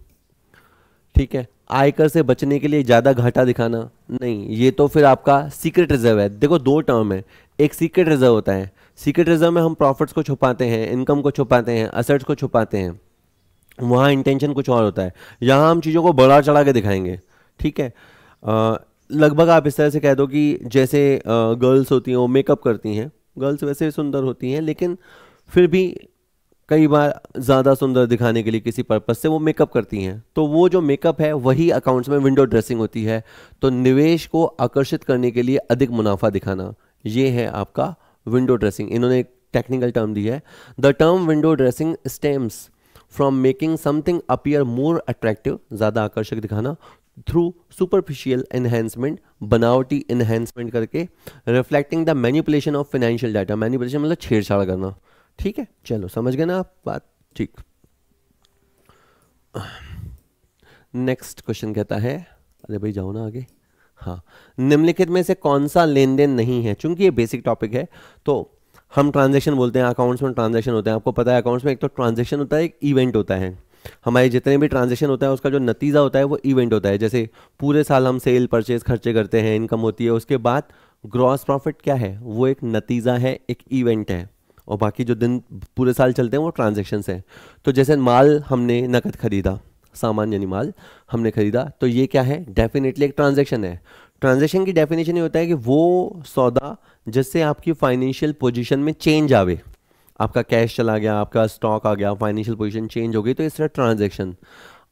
ठीक है। आयकर से बचने के लिए ज़्यादा घाटा दिखाना? नहीं, ये तो फिर आपका सीक्रेट रिजर्व है। देखो दो टर्म है, एक सीक्रेट रिजर्व होता है, सीक्रेट रिजर्व में हम प्रॉफिट्स को छुपाते हैं, इनकम को छुपाते हैं, असेट्स को छुपाते हैं, वहाँ इंटेंशन कुछ और होता है। यहाँ हम चीज़ों को बढ़ा चढ़ा के दिखाएंगे, ठीक है। लगभग आप इस तरह से कह दो कि जैसे गर्ल्स होती हैं वो मेकअप करती हैं, गर्ल्स वैसे सुंदर होती हैं, लेकिन फिर भी कई बार ज़्यादा सुंदर दिखाने के लिए किसी पर्पस से वो मेकअप करती हैं। तो वो जो मेकअप है वही अकाउंट्स में विंडो ड्रेसिंग होती है। तो निवेश को आकर्षित करने के लिए अधिक मुनाफा दिखाना, ये है आपका विंडो ड्रेसिंग। इन्होंने एक टेक्निकल टर्म दी है, the term window dressing stems from making something appear more attractive, ज़्यादा आकर्षक दिखाना, थ्रू सुपरफिशियल एनहेंसमेंट, बनावटी एनहेंसमेंट करके, reflecting the manipulation of financial data. Manipulation मतलब छेड़छाड़ करना, ठीक है। चलो समझ गए ना आप बात? ठीक। नेक्स्ट क्वेश्चन कहता है, अरे भाई जाओ ना आगे। हाँ, निम्नलिखित में से कौन सा लेन देन नहीं है? चूंकि ये बेसिक टॉपिक है तो हम ट्रांजैक्शन बोलते हैं, अकाउंट्स में ट्रांजैक्शन होते हैं। आपको पता है अकाउंट्स में एक तो ट्रांजैक्शन होता है, एक इवेंट होता है। हमारे जितने भी ट्रांजैक्शन होता है उसका जो नतीजा होता है वो इवेंट होता है। जैसे पूरे साल हम सेल परचेज खर्चे करते हैं, इनकम होती है, उसके बाद ग्रॉस प्रॉफिट क्या है? वो एक नतीजा है, एक इवेंट है, और बाकी जो दिन पूरे साल चलते हैं वो ट्रांजैक्शंस हैं। तो जैसे माल हमने नकद खरीदा, सामान यानी माल हमने खरीदा, तो ये क्या है? डेफिनेटली एक ट्रांजैक्शन है। ट्रांजैक्शन की डेफिनेशन ये होता है कि वो सौदा जिससे आपकी फाइनेंशियल पोजीशन में चेंज आवे, आपका कैश चला गया, आपका स्टॉक आ गया, फाइनेंशियल पोजीशन चेंज हो गई, तो इस तरह ट्रांजैक्शन।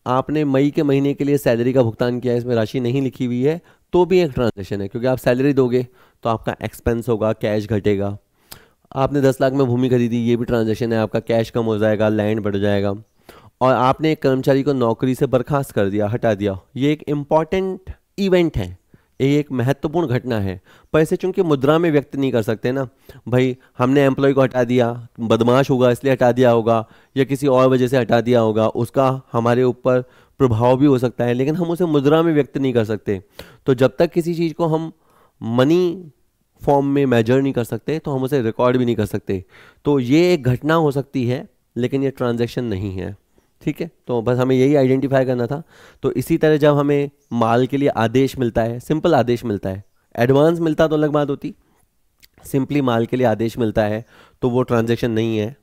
आपने मई के महीने के लिए सैलरी का भुगतान किया, इसमें राशि नहीं लिखी हुई है, तो भी एक ट्रांजैक्शन है, क्योंकि आप सैलरी दोगे तो आपका एक्सपेंस होगा, कैश घटेगा। आपने 10 लाख में भूमि खरीदी, ये भी ट्रांजैक्शन है, आपका कैश कम हो जाएगा, लैंड बढ़ जाएगा। और आपने एक कर्मचारी को नौकरी से बर्खास्त कर दिया, हटा दिया, ये एक इम्पॉर्टेंट इवेंट है, ये एक महत्वपूर्ण घटना है। पर इसे चूंकि मुद्रा में व्यक्त नहीं कर सकते ना, भाई हमने एम्प्लॉय को हटा दिया, बदमाश होगा इसलिए हटा दिया होगा, या किसी और वजह से हटा दिया होगा, उसका हमारे ऊपर प्रभाव भी हो सकता है, लेकिन हम उसे मुद्रा में व्यक्त नहीं कर सकते। तो जब तक किसी चीज़ को हम मनी फॉर्म में मेजर नहीं कर सकते तो हम उसे रिकॉर्ड भी नहीं कर सकते। तो ये एक घटना हो सकती है लेकिन ये ट्रांजैक्शन नहीं है। ठीक है, तो बस हमें यही आइडेंटिफाई करना था। तो इसी तरह जब हमें माल के लिए आदेश मिलता है, सिंपल आदेश मिलता है, एडवांस मिलता तो अलग बात होती, सिंपली माल के लिए आदेश मिलता है तो वो ट्रांजैक्शन नहीं है,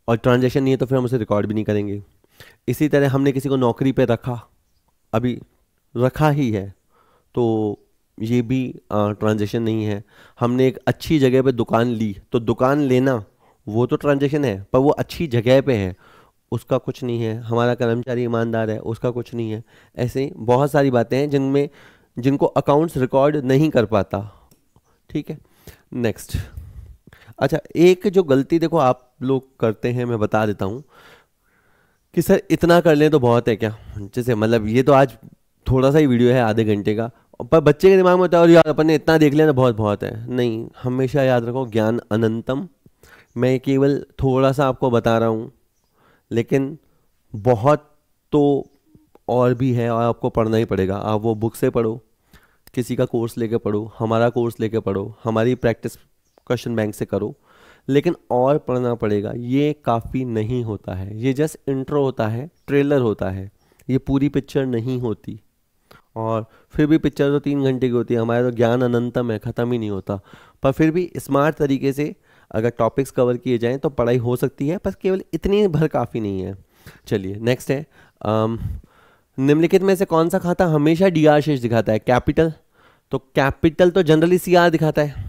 और ट्रांजैक्शन नहीं है तो फिर हम उसे रिकॉर्ड भी नहीं करेंगे। इसी तरह हमने किसी को नौकरी पे रखा, अभी रखा ही है, तो ये भी ट्रांजैक्शन नहीं है। हमने एक अच्छी जगह पे दुकान ली, तो दुकान लेना वो तो ट्रांजैक्शन है, पर वो अच्छी जगह पे है उसका कुछ नहीं है। हमारा कर्मचारी ईमानदार है उसका कुछ नहीं है। ऐसे ही बहुत सारी बातें हैं जिनको अकाउंट्स रिकॉर्ड नहीं कर पाता। ठीक है, नेक्स्ट। अच्छा, एक जो गलती देखो आप लोग करते हैं, मैं बता देता हूँ कि सर इतना कर लें तो बहुत है क्या, जैसे मतलब ये तो आज थोड़ा सा ही वीडियो है आधे घंटे का, पर बच्चे के दिमाग में होता है और यार अपन ने इतना देख लिया तो बहुत बहुत है। नहीं, हमेशा याद रखो ज्ञान अनंतम। मैं केवल थोड़ा सा आपको बता रहा हूँ, लेकिन बहुत तो और भी है और आपको पढ़ना ही पड़ेगा। आप वो बुक से पढ़ो, किसी का कोर्स लेके पढ़ो, हमारा कोर्स लेके पढ़ो, हमारी प्रैक्टिस क्वेश्चन बैंक से करो, लेकिन और पढ़ना पड़ेगा। ये काफ़ी नहीं होता है, ये जस्ट इंट्रो होता है, ट्रेलर होता है, ये पूरी पिक्चर नहीं होती। और फिर भी पिक्चर तो 3 घंटे की होती है, हमारा तो ज्ञान अनंतम है, ख़त्म ही नहीं होता। पर फिर भी स्मार्ट तरीके से अगर टॉपिक्स कवर किए जाएं तो पढ़ाई हो सकती है, पर केवल इतनी भर काफ़ी नहीं है। चलिए नेक्स्ट है, निम्नलिखित में से कौन सा खाता हमेशा डीआर शेष दिखाता है? कैपिटल। तो कैपिटल तो जनरली सीआर दिखाता है।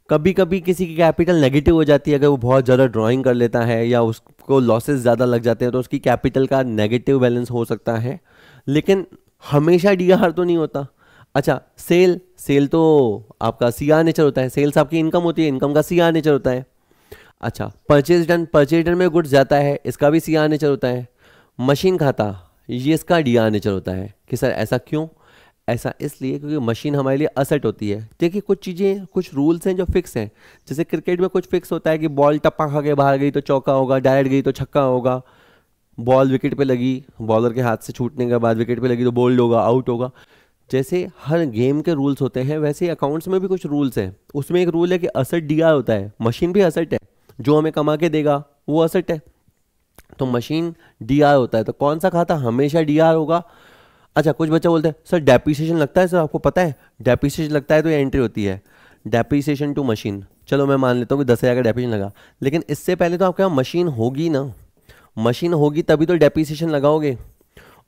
कभी कभी किसी की कैपिटल नेगेटिव हो जाती है, अगर वो बहुत ज़्यादा ड्राइंग कर लेता है या उसको लॉसेस ज़्यादा लग जाते हैं तो उसकी कैपिटल का नेगेटिव बैलेंस हो सकता है, लेकिन हमेशा डीआर तो नहीं होता। अच्छा, सेल तो आपका सीआर नेचर होता है, सेल्स आपकी इनकम होती है, इनकम का सीआर नेचर होता है। अच्छा, परचेज डन में गुड्स जाता है, इसका भी सीआर नेचर होता है। मशीन खाता, ये इसका डीआर नेचर होता है। कि सर ऐसा क्यों? ऐसा इसलिए क्योंकि मशीन हमारे लिए असेट होती है। देखिए कुछ चीज़ें, कुछ रूल्स हैं जो फिक्स हैं। जैसे क्रिकेट में कुछ फिक्स होता है कि बॉल टप्पा खा के बाहर गई तो चौका होगा, डायरेक्ट गई तो छक्का होगा, बॉल विकेट पे लगी, बॉलर के हाथ से छूटने के बाद विकेट पे लगी तो बोल्ड होगा, आउट होगा। जैसे हर गेम के रूल्स होते हैं, वैसे ही अकाउंट्स में भी कुछ रूल्स हैं। उसमें एक रूल है कि असेट डीआर होता है, मशीन भी असेट है, जो हमें कमा के देगा वो असेट है, तो मशीन डीआर होता है। तो कौन सा खाता हमेशा डीआर होगा? अच्छा, कुछ बच्चा बोलते हैं सर डेप्रिसिएशन लगता है, सर आपको पता है डेप्रिसिएशन लगता है तो ये एंट्री होती है डेप्रिसिएशन टू मशीन। चलो मैं मान लेता हूँ कि 10,000 का डेप्रिसिएशन लगा, लेकिन इससे पहले तो आपके यहाँ मशीन होगी ना, मशीन होगी तभी तो डेप्रिसिएशन लगाओगे।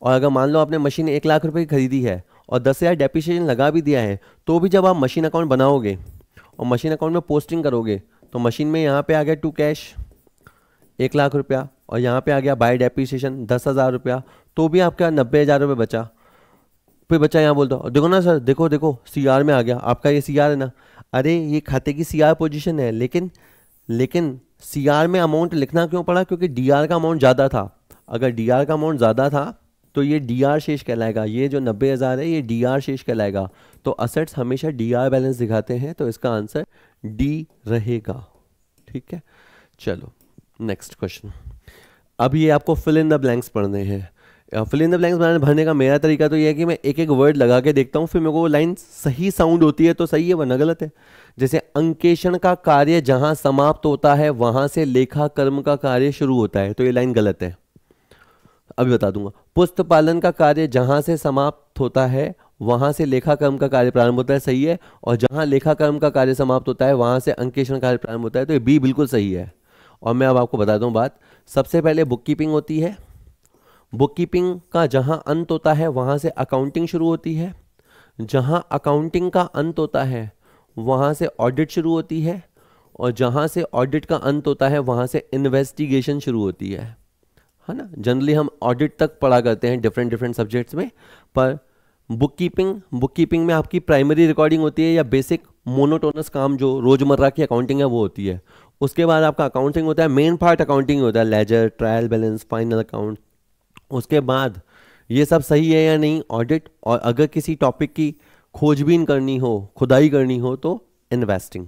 और अगर मान लो आपने मशीन 1,00,000 रुपये की खरीदी है और 10,000 डेप्रिसिएशन लगा भी दिया है, तो भी जब आप मशीन अकाउंट बनाओगे और मशीन अकाउंट में पोस्टिंग करोगे तो मशीन में यहाँ पे आ गया टू कैश 1,00,000 रुपया, और यहाँ पे आ गया बाय डेप्रिसिएशन 10,000 रुपया, तो भी आपका 90,000 रुपये बचा। फिर बच्चा यहाँ बोलता देखो ना सर, देखो देखो सीआर में आ गया, आपका ये सीआर है ना। अरे ये खाते की सीआर पोजीशन है, लेकिन सीआर में अमाउंट लिखना क्यों पड़ा? क्योंकि डीआर का अमाउंट ज़्यादा था। अगर डीआर का अमाउंट ज़्यादा था तो ये डीआर शेष कहलाएगा, ये जो 90,000 है ये डीआर शेष कहलाएगा। तो असेट्स हमेशा डीआर बैलेंस दिखाते हैं, तो इसका आंसर डी रहेगा। ठीक है, चलो नेक्स्ट क्वेश्चन। अब ये आपको फिल इन द ब्लैंक्स पढ़ने हैं। फिल इन द ब्लैंक्स भरने का मेरा तरीका तो ये है कि मैं एक एक वर्ड लगा के देखता हूँ, फिर मेरे को वो लाइन सही साउंड होती है तो सही है, वरना गलत है। जैसे अंकेषण का कार्य जहाँ समाप्त होता है वहाँ से लेखा कर्म का कार्य शुरू होता है, तो ये लाइन गलत है, अभी बता दूंगा। पुस्त पालन का कार्य जहाँ से समाप्त होता है वहाँ से लेखा कर्म का कार्य प्रारंभ होता है, सही है। और जहाँ लेखा कर्म का कार्य समाप्त होता है वहाँ से अंकेषण कार्य प्रारंभ होता है, तो ये बी बिल्कुल सही है। और मैं अब आपको बता दूं बात, सबसे पहले बुक कीपिंग होती है, बुक कीपिंग का जहाँ अंत होता है वहाँ से अकाउंटिंग शुरू होती है, जहाँ अकाउंटिंग का अंत होता है वहाँ से ऑडिट शुरू होती है, और जहाँ से ऑडिट का अंत होता है वहाँ से इन्वेस्टिगेशन शुरू होती है ना। जनरली हम ऑडिट तक पढ़ा करते हैं डिफरेंट सब्जेक्ट्स में, पर बुक कीपिंग में आपकी प्राइमरी रिकॉर्डिंग होती है या बेसिक मोनोटोनस काम जो रोजमर्रा की अकाउंटिंग है वो होती है। उसके बाद आपका अकाउंटिंग होता है, मेन पार्ट अकाउंटिंग होता है, ledger, trial balance, final account. उसके बाद ये सब सही है या नहीं ऑडिट, और अगर किसी टॉपिक की खोजबीन करनी हो, खुदाई करनी हो तो इन्वेस्टिंग।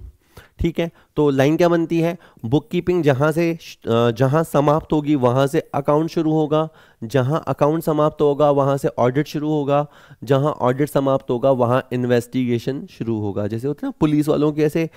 ठीक है, तो लाइन क्या बनती है, बुक कीपिंग जहाँ समाप्त होगी वहाँ से अकाउंट शुरू होगा, जहाँ अकाउंट समाप्त होगा वहाँ से ऑडिट शुरू होगा, जहाँ ऑडिट समाप्त होगा वहाँ इन्वेस्टिगेशन शुरू होगा। जैसे होते हैं ना पुलिस वालों के ऐसे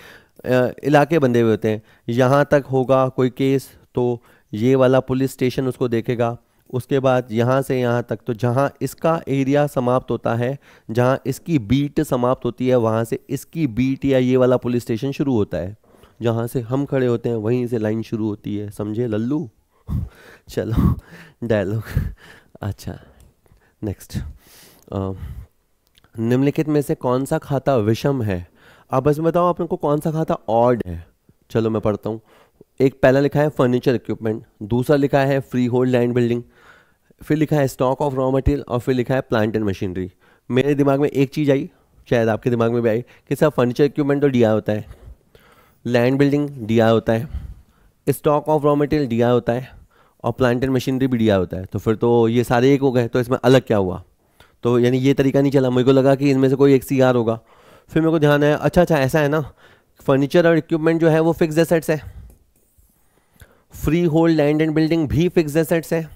इलाके बंधे हुए होते हैं, यहाँ तक होगा कोई केस तो ये वाला पुलिस स्टेशन उसको देखेगा, उसके बाद यहाँ से यहाँ तक, तो जहाँ इसका एरिया समाप्त होता है, जहाँ इसकी बीट समाप्त होती है वहाँ से इसकी बीट या ये वाला पुलिस स्टेशन शुरू होता है, जहाँ से हम खड़े होते हैं वहीं से लाइन शुरू होती है। समझे लल्लू? चलो डायलॉग। अच्छा नेक्स्ट, निम्नलिखित में से कौन सा खाता विषम है? अब बस बताओ आपने को कौन सा खाता ऑड है। चलो मैं पढ़ता हूँ। एक पहला लिखा है फर्नीचर इक्विपमेंट, दूसरा लिखा है फ्री होल्ड लैंड बिल्डिंग, फिर लिखा है स्टॉक ऑफ रॉ मटेरियल और फिर लिखा है प्लांट एंड मशीनरी। मेरे दिमाग में एक चीज़ आई, शायद आपके दिमाग में भी आई, कि सब फर्नीचर इक्विपमेंट तो डीआई होता है, लैंड बिल्डिंग डीआई होता है, stock of raw material DI होता है और प्लांट एंड मशीनरी भी डीआई होता है, तो फिर तो ये सारे एक हो गए, तो इसमें अलग क्या हुआ? तो यानी ये तरीका नहीं चला, मुझे को लगा कि इनमें से कोई एक सीआर होगा। फिर मेरे को ध्यान आया, अच्छा ऐसा है ना, फर्नीचर और इक्विपमेंट जो है वो फिक्स्ड एसेट्स है, free hold land and building भी फिक्स्ड एसेट्स है,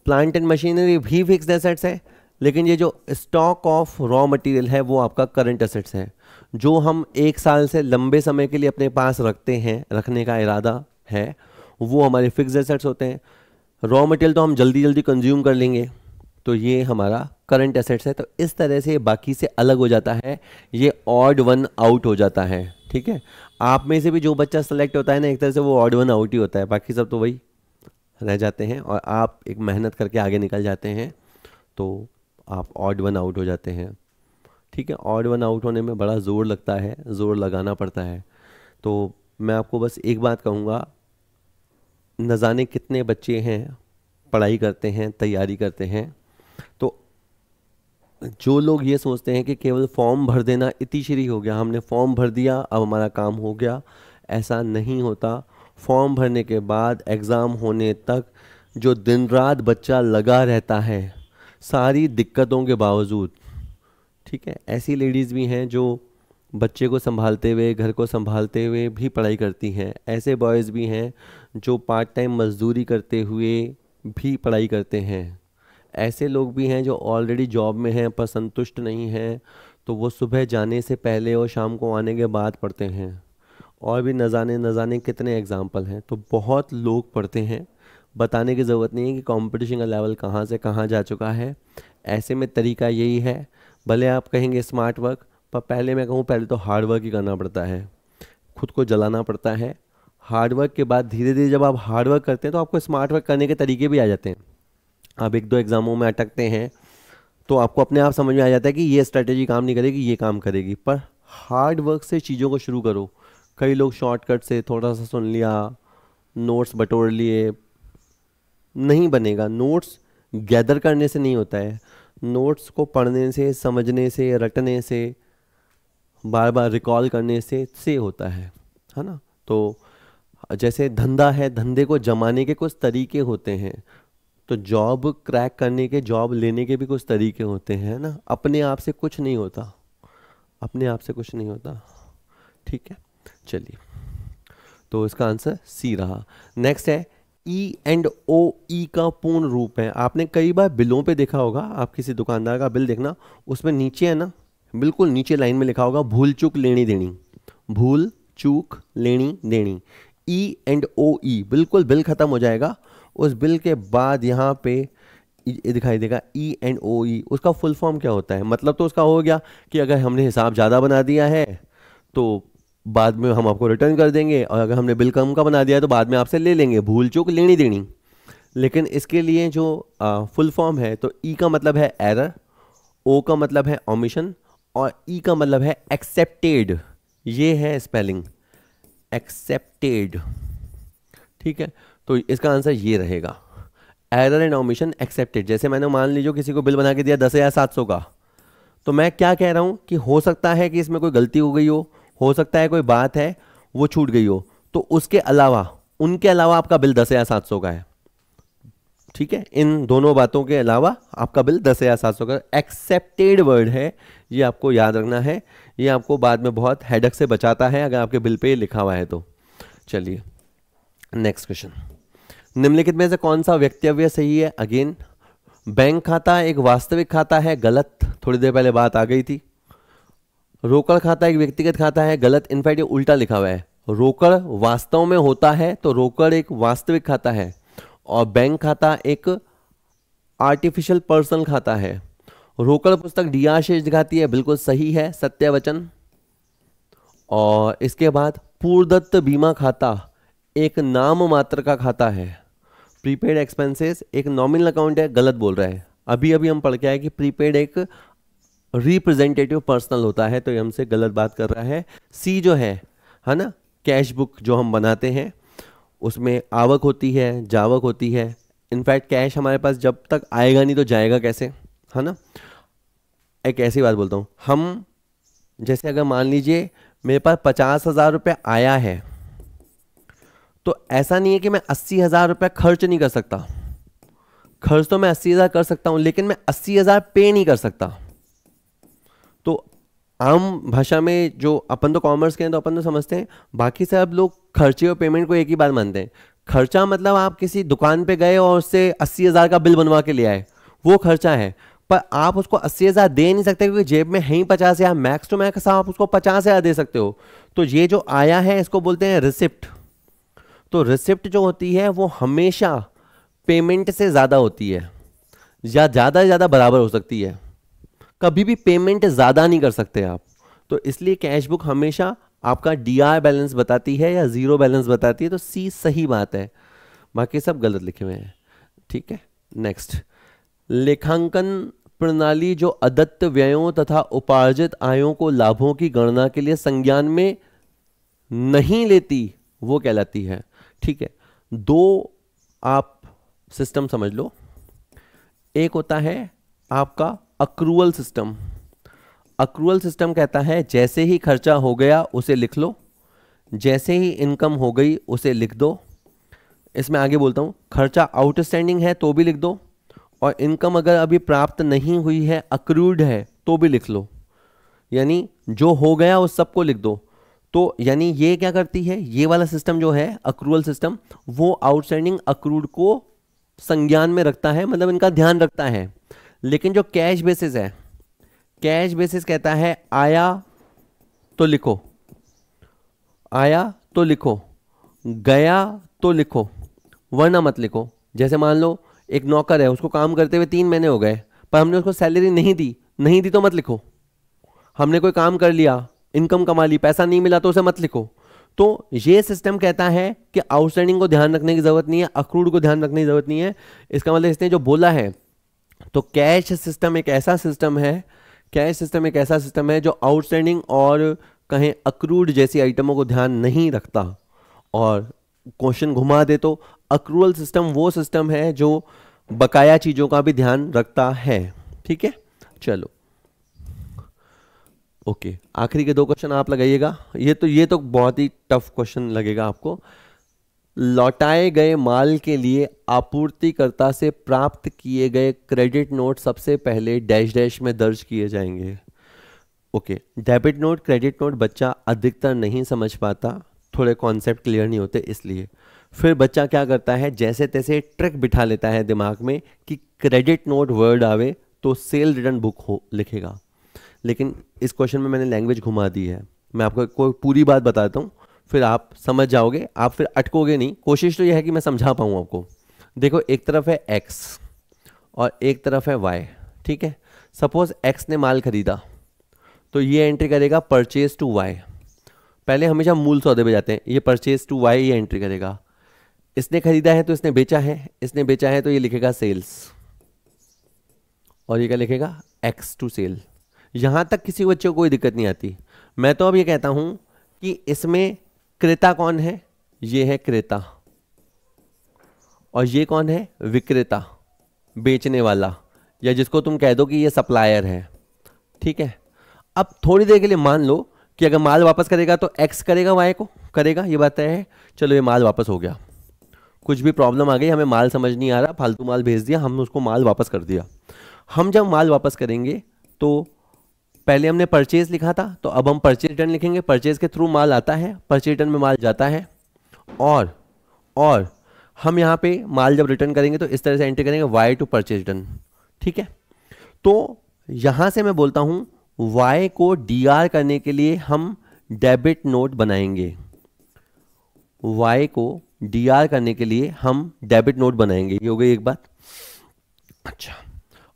प्लांट एंड मशीनरी भी फिक्स्ड एसेट्स है, लेकिन ये जो स्टॉक ऑफ रॉ मटेरियल है वो आपका करंट एसेट्स है, जो हम एक साल से लंबे समय के लिए अपने पास रखते हैं, रखने का इरादा है, वो हमारे फिक्स्ड एसेट्स होते हैं। रॉ मटेरियल तो हम जल्दी जल्दी कंज्यूम कर लेंगे, तो ये हमारा करंट एसेट्स है। तो इस तरह से बाकी से अलग हो जाता है, ये ऑड वन आउट हो जाता है। ठीक है, आप में से भी जो बच्चा सेलेक्ट होता है ना, एक तरह से वो ऑड वन आउट ही होता है, बाकी सब तो वही रह जाते हैं और आप एक मेहनत करके आगे निकल जाते हैं, तो आप ऑड वन आउट हो जाते हैं। ठीक है, ऑड वन आउट होने में बड़ा ज़ोर लगता है, ज़ोर लगाना पड़ता है। तो मैं आपको बस एक बात कहूँगा, न जाने कितने बच्चे हैं पढ़ाई करते हैं, तैयारी करते हैं, तो जो लोग ये सोचते हैं कि केवल फॉर्म भर देना इतिश्री हो गया, हमने फॉर्म भर दिया अब हमारा काम हो गया, ऐसा नहीं होता। फॉर्म भरने के बाद एग्ज़ाम होने तक जो दिन रात बच्चा लगा रहता है, सारी दिक्कतों के बावजूद, ठीक है, ऐसी लेडीज़ भी हैं जो बच्चे को संभालते हुए, घर को संभालते हुए भी पढ़ाई करती हैं, ऐसे बॉयज़ भी हैं जो पार्ट टाइम मजदूरी करते हुए भी पढ़ाई करते हैं, ऐसे लोग भी हैं जो ऑलरेडी जॉब में हैं पर संतुष्ट नहीं हैं, तो वो सुबह जाने से पहले और शाम को आने के बाद पढ़ते हैं। और भी न जाने कितने एग्जाम्पल हैं, तो बहुत लोग पढ़ते हैं। बताने की ज़रूरत नहीं है कि कंपटीशन का लेवल कहाँ से कहाँ जा चुका है। ऐसे में तरीका यही है, भले आप कहेंगे स्मार्ट वर्क, पर पहले मैं कहूँ पहले तो हार्ड वर्क ही करना पड़ता है, खुद को जलाना पड़ता है। हार्ड वर्क के बाद धीरे धीरे जब आप हार्ड वर्क करते हैं तो आपको स्मार्ट वर्क करने के तरीके भी आ जाते हैं। आप एक दो एग्ज़ामों में अटकते हैं तो आपको अपने आप समझ में आ जाता है कि ये स्ट्रेटेजी काम नहीं करेगी, ये काम करेगी। पर हार्ड वर्क से चीज़ों को शुरू करो। कई लोग शॉर्टकट से थोड़ा सा सुन लिया, नोट्स बटोर लिए, नहीं बनेगा। नोट्स गैदर करने से नहीं होता है, नोट्स को पढ़ने से, समझने से, रटने से, बार बार रिकॉल करने से होता है ना। तो जैसे धंधा है, धंधे को जमाने के कुछ तरीके होते हैं, तो जॉब क्रैक करने के, जॉब लेने के भी कुछ तरीके होते हैं ना। अपने आप से कुछ नहीं होता, अपने आप से कुछ नहीं होता। ठीक है, चलिए, तो इसका आंसर सी रहा। नेक्स्ट है ई एंड ओ। ई का पूर्ण रूप है, आपने कई बार बिलों पे देखा होगा, आप किसी दुकानदार का बिल देखना, उसमें नीचे है ना, बिल्कुल नीचे लाइन में लिखा होगा भूल चूक लेनी देनी, भूल चूक लेनी देनी, ई एंड ओ। ई बिल्कुल बिल खत्म हो जाएगा, उस बिल के बाद यहाँ पे दिखाई देगा ई एंड ओ। ई उसका फुल फॉर्म क्या होता है? मतलब तो उसका हो गया कि अगर हमने हिसाब ज़्यादा बना दिया है तो बाद में हम आपको रिटर्न कर देंगे, और अगर हमने बिल कम का बना दिया है तो बाद में आपसे ले लेंगे, भूल चूक लेनी देनी। लेकिन इसके लिए जो फुल फॉर्म है, तो ई का मतलब है एरर, ओ का मतलब है ओमिशन और ई का मतलब है एक्सेप्टेड। ये है स्पेलिंग एक्सेप्टेड। ठीक है, तो इसका आंसर ये रहेगा, एरर एंड ओमिशन एक्सेप्टेड। जैसे मैंने मान लीजिए किसी को बिल बना के दिया 10,700 का, तो मैं क्या कह रहा हूँ कि हो सकता है कि इसमें कोई गलती हो गई हो सकता है कोई बात है वो छूट गई हो, तो उसके अलावा, उनके अलावा आपका बिल 10,700 का है, ठीक है, इन दोनों बातों के अलावा आपका बिल 10,700 का एक्सेप्टेड वर्ड है, ये आपको याद रखना है, ये आपको बाद में बहुत हेडक से बचाता है अगर आपके बिल पे लिखा हुआ है तो। चलिए नेक्स्ट क्वेश्चन, निम्नलिखित में से कौन सा वक्तव्य सही है? अगेन बैंक खाता एक वास्तविक खाता है, गलत, थोड़ी देर पहले बात आ गई थी। रोकड़ खाता एक व्यक्तिगत खाता है, गलत, इनफैक्ट ये उल्टा लिखा हुआ है, रोकड़ वास्तव में होता है तो रोकड़ एक वास्तविक खाता है और बैंक खाता एक आर्टिफिशियल पर्सनल खाता है। रोकड़ पुस्तक डीआर शेष दिखाती है, बिल्कुल सही है, सत्य वचन। और इसके बाद पूर्वदत्त बीमा खाता एक नाम मात्र का खाता है। प्रीपेड एक्सपेंसेस एक नॉमिनल अकाउंट है, गलत बोल रहा है। अभी अभी हम पढ़ के आए कि प्रीपेड एक रिप्रेजेंटेटिव पर्सनल होता है, तो ये हमसे गलत बात कर रहा है। सी जो है ना, कैश बुक जो हम बनाते हैं उसमें आवक होती है, जावक होती है। इनफैक्ट कैश हमारे पास जब तक आएगा नहीं तो जाएगा कैसे, है ना। एक ऐसी बात बोलता हूँ, हम जैसे अगर मान लीजिए मेरे पास 50,000 रुपये आया है, तो ऐसा नहीं है कि मैं 80,000 रुपये खर्च नहीं कर सकता। खर्च तो मैं 80,000 कर सकता हूँ, लेकिन मैं 80,000 पे नहीं कर सकता। तो आम भाषा में जो अपन तो कॉमर्स के हैं तो अपन तो समझते हैं, बाकी सब लोग खर्चे और पेमेंट को एक ही बात मानते हैं। खर्चा मतलब आप किसी दुकान पे गए और उससे 80,000 का बिल बनवा के ले आए, वो खर्चा है। पर आप उसको 80,000 दे नहीं सकते क्योंकि जेब में है ही 50,000, मैक्स टू मैक्स आप उसको 50,000 दे सकते हो। तो ये जो आया है इसको बोलते हैं रिसिप्ट। तो रिसिप्ट जो होती है वो हमेशा पेमेंट से ज़्यादा होती है, या ज़्यादा से ज़्यादा बराबर हो सकती है, कभी भी पेमेंट ज़्यादा नहीं कर सकते आप। तो इसलिए कैश बुक हमेशा आपका डीआर बैलेंस बताती है या ज़ीरो बैलेंस बताती है, तो सी सही बात है, बाकी सब गलत लिखे हुए हैं। ठीक है, नेक्स्ट, लेखांकन प्रणाली जो अदत्त व्ययों तथा उपार्जित आयों को लाभों की गणना के लिए संज्ञान में नहीं लेती वो कहलाती है। ठीक है, दो आप सिस्टम समझ लो, एक होता है आपका अक्रूअल सिस्टम। अक्रूअल सिस्टम कहता है जैसे ही खर्चा हो गया उसे लिख लो, जैसे ही इनकम हो गई उसे लिख दो। इसमें आगे बोलता हूँ, खर्चा आउटस्टैंडिंग है तो भी लिख दो, और इनकम अगर अभी प्राप्त नहीं हुई है, अक्रूड है, तो भी लिख लो। यानी जो हो गया उस सबको लिख दो। तो यानी ये क्या करती है, ये वाला सिस्टम जो है अक्रूअल सिस्टम, वो आउटस्टैंडिंग अक्रूड को संज्ञान में रखता है, मतलब इनका ध्यान रखता है। लेकिन जो कैश बेसिस है, कैश बेसिस कहता है आया तो लिखो, आया तो लिखो, गया तो लिखो, वरना मत लिखो। जैसे मान लो एक नौकर है, उसको काम करते हुए 3 महीने हो गए, पर हमने उसको सैलरी नहीं दी तो मत लिखो। हमने कोई काम कर लिया, इनकम कमा ली, पैसा नहीं मिला तो उसे मत लिखो। तो ये सिस्टम कहता है कि आउटस्टैंडिंग को ध्यान रखने की जरूरत नहीं है, अक्रूड को ध्यान रखने की जरूरत नहीं है। इसका मतलब इसने जो बोला है, तो कैश सिस्टम एक ऐसा सिस्टम है, कैश सिस्टम एक ऐसा सिस्टम है जो आउटस्टैंडिंग और कहें अक्रूड जैसी आइटमों को ध्यान नहीं रखता। और क्वेश्चन घुमा दे तो अक्रूअल सिस्टम वो सिस्टम है जो बकाया चीज़ों का भी ध्यान रखता है। ठीक है, चलो ओके, आखिरी के 2 क्वेश्चन आप लगाइएगा। ये तो बहुत ही टफ क्वेश्चन लगेगा आपको। लौटाए गए माल के लिए आपूर्तिकर्ता से प्राप्त किए गए क्रेडिट नोट सबसे पहले डैश डैश में दर्ज किए जाएंगे। Okay, debit note, credit note बच्चा अधिकतर नहीं समझ पाता, थोड़े कॉन्सेप्ट क्लियर नहीं होते, इसलिए फिर बच्चा क्या करता है, जैसे तैसे ट्रिक बिठा लेता है दिमाग में कि क्रेडिट नोट वर्ड आवे तो सेल रिटर्न बुक हो लिखेगा। लेकिन इस क्वेश्चन में मैंने लैंग्वेज घुमा दी है। मैं आपको कोई पूरी बात बताता हूँ, फिर आप समझ जाओगे, आप फिर अटकोगे नहीं। कोशिश तो यह है कि मैं समझा पाऊँ आपको। देखो, एक तरफ है x और एक तरफ है y। ठीक है, सपोज x ने माल खरीदा तो ये एंट्री करेगा परचेज टू y। पहले हमेशा मूल सौदे पे जाते हैं, ये परचेज टू y ये एंट्री करेगा। इसने खरीदा है तो इसने बेचा है, इसने बेचा है तो ये लिखेगा सेल्स, और ये क्या लिखेगा, x टू सेल। यहाँ तक किसी बच्चे को कोई दिक्कत नहीं आती। मैं तो अब ये कहता हूँ कि इसमें क्रेता कौन है, ये है क्रेता, और ये कौन है, विक्रेता, बेचने वाला, या जिसको तुम कह दो कि ये सप्लायर है। ठीक है, अब थोड़ी देर के लिए मान लो कि अगर माल वापस करेगा तो x करेगा y को करेगा, ये बात है। चलो ये माल वापस हो गया, कुछ भी प्रॉब्लम आ गई, हमें माल समझ नहीं आ रहा, फालतू माल भेज दिया, हमने उसको माल वापस कर दिया। हम जब माल वापस करेंगे तो पहले हमने परचेज लिखा था, तो अब हम परचेज रिटर्न लिखेंगे। परचेज के थ्रू माल आता है, परचेज रिटर्न में माल जाता है, और हम यहाँ पे माल जब रिटर्न करेंगे तो इस तरह से एंट्री करेंगे वाई टू परचेज रिटर्न। ठीक है, तो यहाँ से मैं बोलता हूँ वाई को डीआर करने के लिए हम डेबिट नोट बनाएंगे। वाई को डीआर करने के लिए हम डेबिट नोट बनाएंगे। ये हो गई एक बात। अच्छा,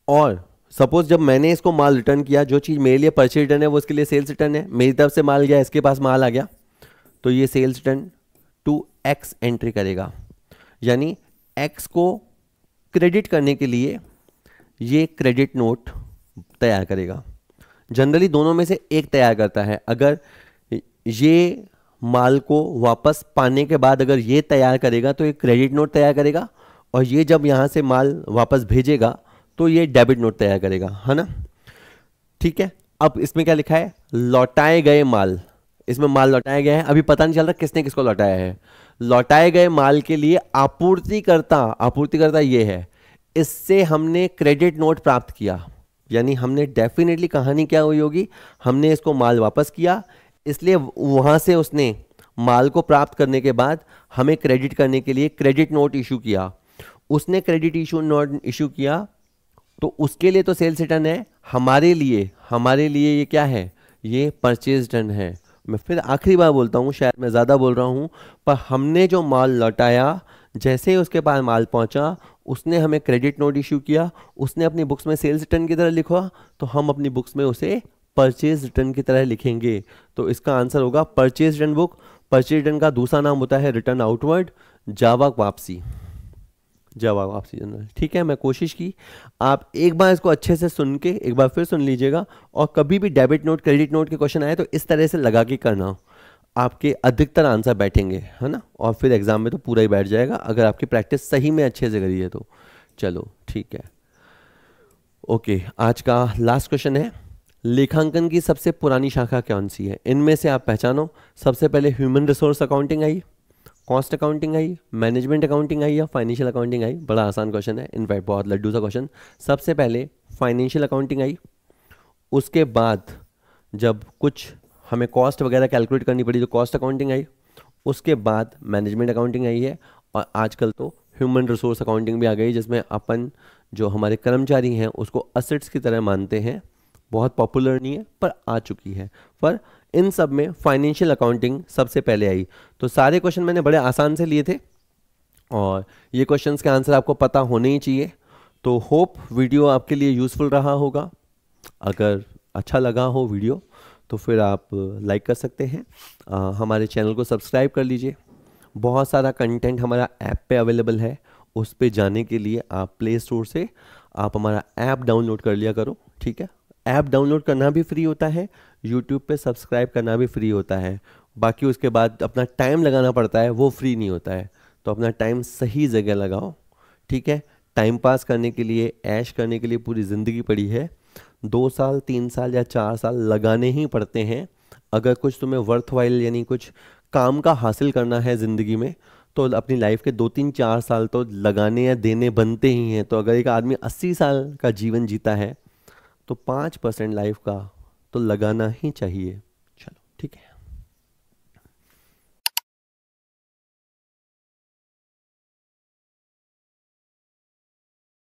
और सपोज जब मैंने इसको माल रिटर्न किया, जो चीज़ मेरे लिए परचेज रिटर्न है वो इसके लिए सेल्स रिटर्न है, मेरी तरफ से माल गया, इसके पास माल आ गया, तो ये sales return to x entry करेगा। यानी एक्स को क्रेडिट करने के लिए ये क्रेडिट नोट तैयार करेगा। जनरली दोनों में से एक तैयार करता है। अगर ये माल को वापस पाने के बाद अगर ये तैयार करेगा तो ये क्रेडिट नोट तैयार करेगा, और ये जब यहाँ से माल वापस भेजेगा तो ये डेबिट नोट तैयार करेगा, है ना। ठीक है, अब इसमें क्या लिखा है, लौटाए गए माल। इसमें माल लौटाया गया है, अभी पता नहीं चल रहा किसने किसको लौटाया है। लौटाए गए माल के लिए आपूर्तिकर्ता ये है, इससे हमने क्रेडिट नोट प्राप्त किया। यानी हमने डेफिनेटली कहानी क्या हुई होगी, हमने इसको माल वापस किया, इसलिए वहाँ से उसने माल को प्राप्त करने के बाद हमें क्रेडिट करने के लिए क्रेडिट नोट इशू किया। उसने क्रेडिट नोट इशू किया तो उसके लिए तो सेल्स रिटर्न है, हमारे लिए ये क्या है, ये परचेज रिटर्न है। मैं फिर आखिरी बार बोलता हूँ, शायद मैं ज़्यादा बोल रहा हूँ, पर हमने जो माल लौटाया, जैसे ही उसके पास माल पहुँचा उसने हमें क्रेडिट नोट इशू किया, उसने अपनी बुक्स में सेल्स रिटर्न की तरह लिखा, तो हम अपनी बुक्स में उसे परचेज रिटर्न की तरह लिखेंगे। तो इसका आंसर होगा purchase return book. Purchase return का दूसरा नाम होता है रिटर्न आउटवर्ड, जावक वापसी जनरल। ठीक है, मैं कोशिश की, आप एक बार इसको अच्छे से सुन के एक बार फिर सुन लीजिएगा, और कभी भी डेबिट नोट क्रेडिट नोट के क्वेश्चन आए तो इस तरह से लगा के करना, आपके अधिकतर आंसर बैठेंगे, है ना, और फिर एग्जाम में तो पूरा ही बैठ जाएगा अगर आपकी प्रैक्टिस सही में अच्छे से करी है तो। चलो ठीक है, ओके, आज का लास्ट क्वेश्चन है, लेखांकन की सबसे पुरानी शाखा कौन सी है? इनमें से आप पहचानो। सबसे पहले ह्यूमन रिसोर्स अकाउंटिंग आई, कॉस्ट अकाउंटिंग आई, मैनेजमेंट अकाउंटिंग आई, या फाइनेंशियल अकाउंटिंग आई? बड़ा आसान क्वेश्चन है, इनफैक्ट बहुत लड्डू सा क्वेश्चन। सबसे पहले फाइनेंशियल अकाउंटिंग आई, उसके बाद जब कुछ हमें कॉस्ट वगैरह कैलकुलेट करनी पड़ी तो कॉस्ट अकाउंटिंग आई, उसके बाद मैनेजमेंट अकाउंटिंग आई है, और आजकल तो ह्यूमन रिसोर्स अकाउंटिंग भी आ गई, जिसमें अपन जो हमारे कर्मचारी हैं उसको असेट्स की तरह मानते हैं। बहुत पॉपुलर नहीं है पर आ चुकी है। पर इन सब में फाइनेंशियल अकाउंटिंग सबसे पहले आई। तो सारे क्वेश्चन मैंने बड़े आसान से लिए थे, और ये क्वेश्चंस के आंसर आपको पता होने ही चाहिए। तो होप वीडियो आपके लिए यूज़फुल रहा होगा। अगर अच्छा लगा हो वीडियो तो फिर आप लाइक कर सकते हैं, हमारे चैनल को सब्सक्राइब कर लीजिए। बहुत सारा कंटेंट हमारा ऐप पे अवेलेबल है, उस पे जाने के लिए आप प्ले स्टोर से आप हमारा ऐप डाउनलोड कर लिया करो। ठीक है, ऐप डाउनलोड करना भी फ्री होता है, यूट्यूब पे सब्सक्राइब करना भी फ्री होता है। बाकी उसके बाद अपना टाइम लगाना पड़ता है, वो फ्री नहीं होता है। तो अपना टाइम सही जगह लगाओ। ठीक है, टाइम पास करने के लिए, ऐश करने के लिए पूरी ज़िंदगी पड़ी है। 2 साल 3 साल या 4 साल लगाने ही पड़ते हैं। अगर कुछ तुम्हें वर्थवाइल यानी कुछ काम का हासिल करना है ज़िंदगी में, तो अपनी लाइफ के 2-3-4 साल तो लगाने या देने बनते ही हैं। तो अगर एक आदमी 80 साल का जीवन जीता है तो 5% लाइफ का तो लगाना ही चाहिए। चलो ठीक है।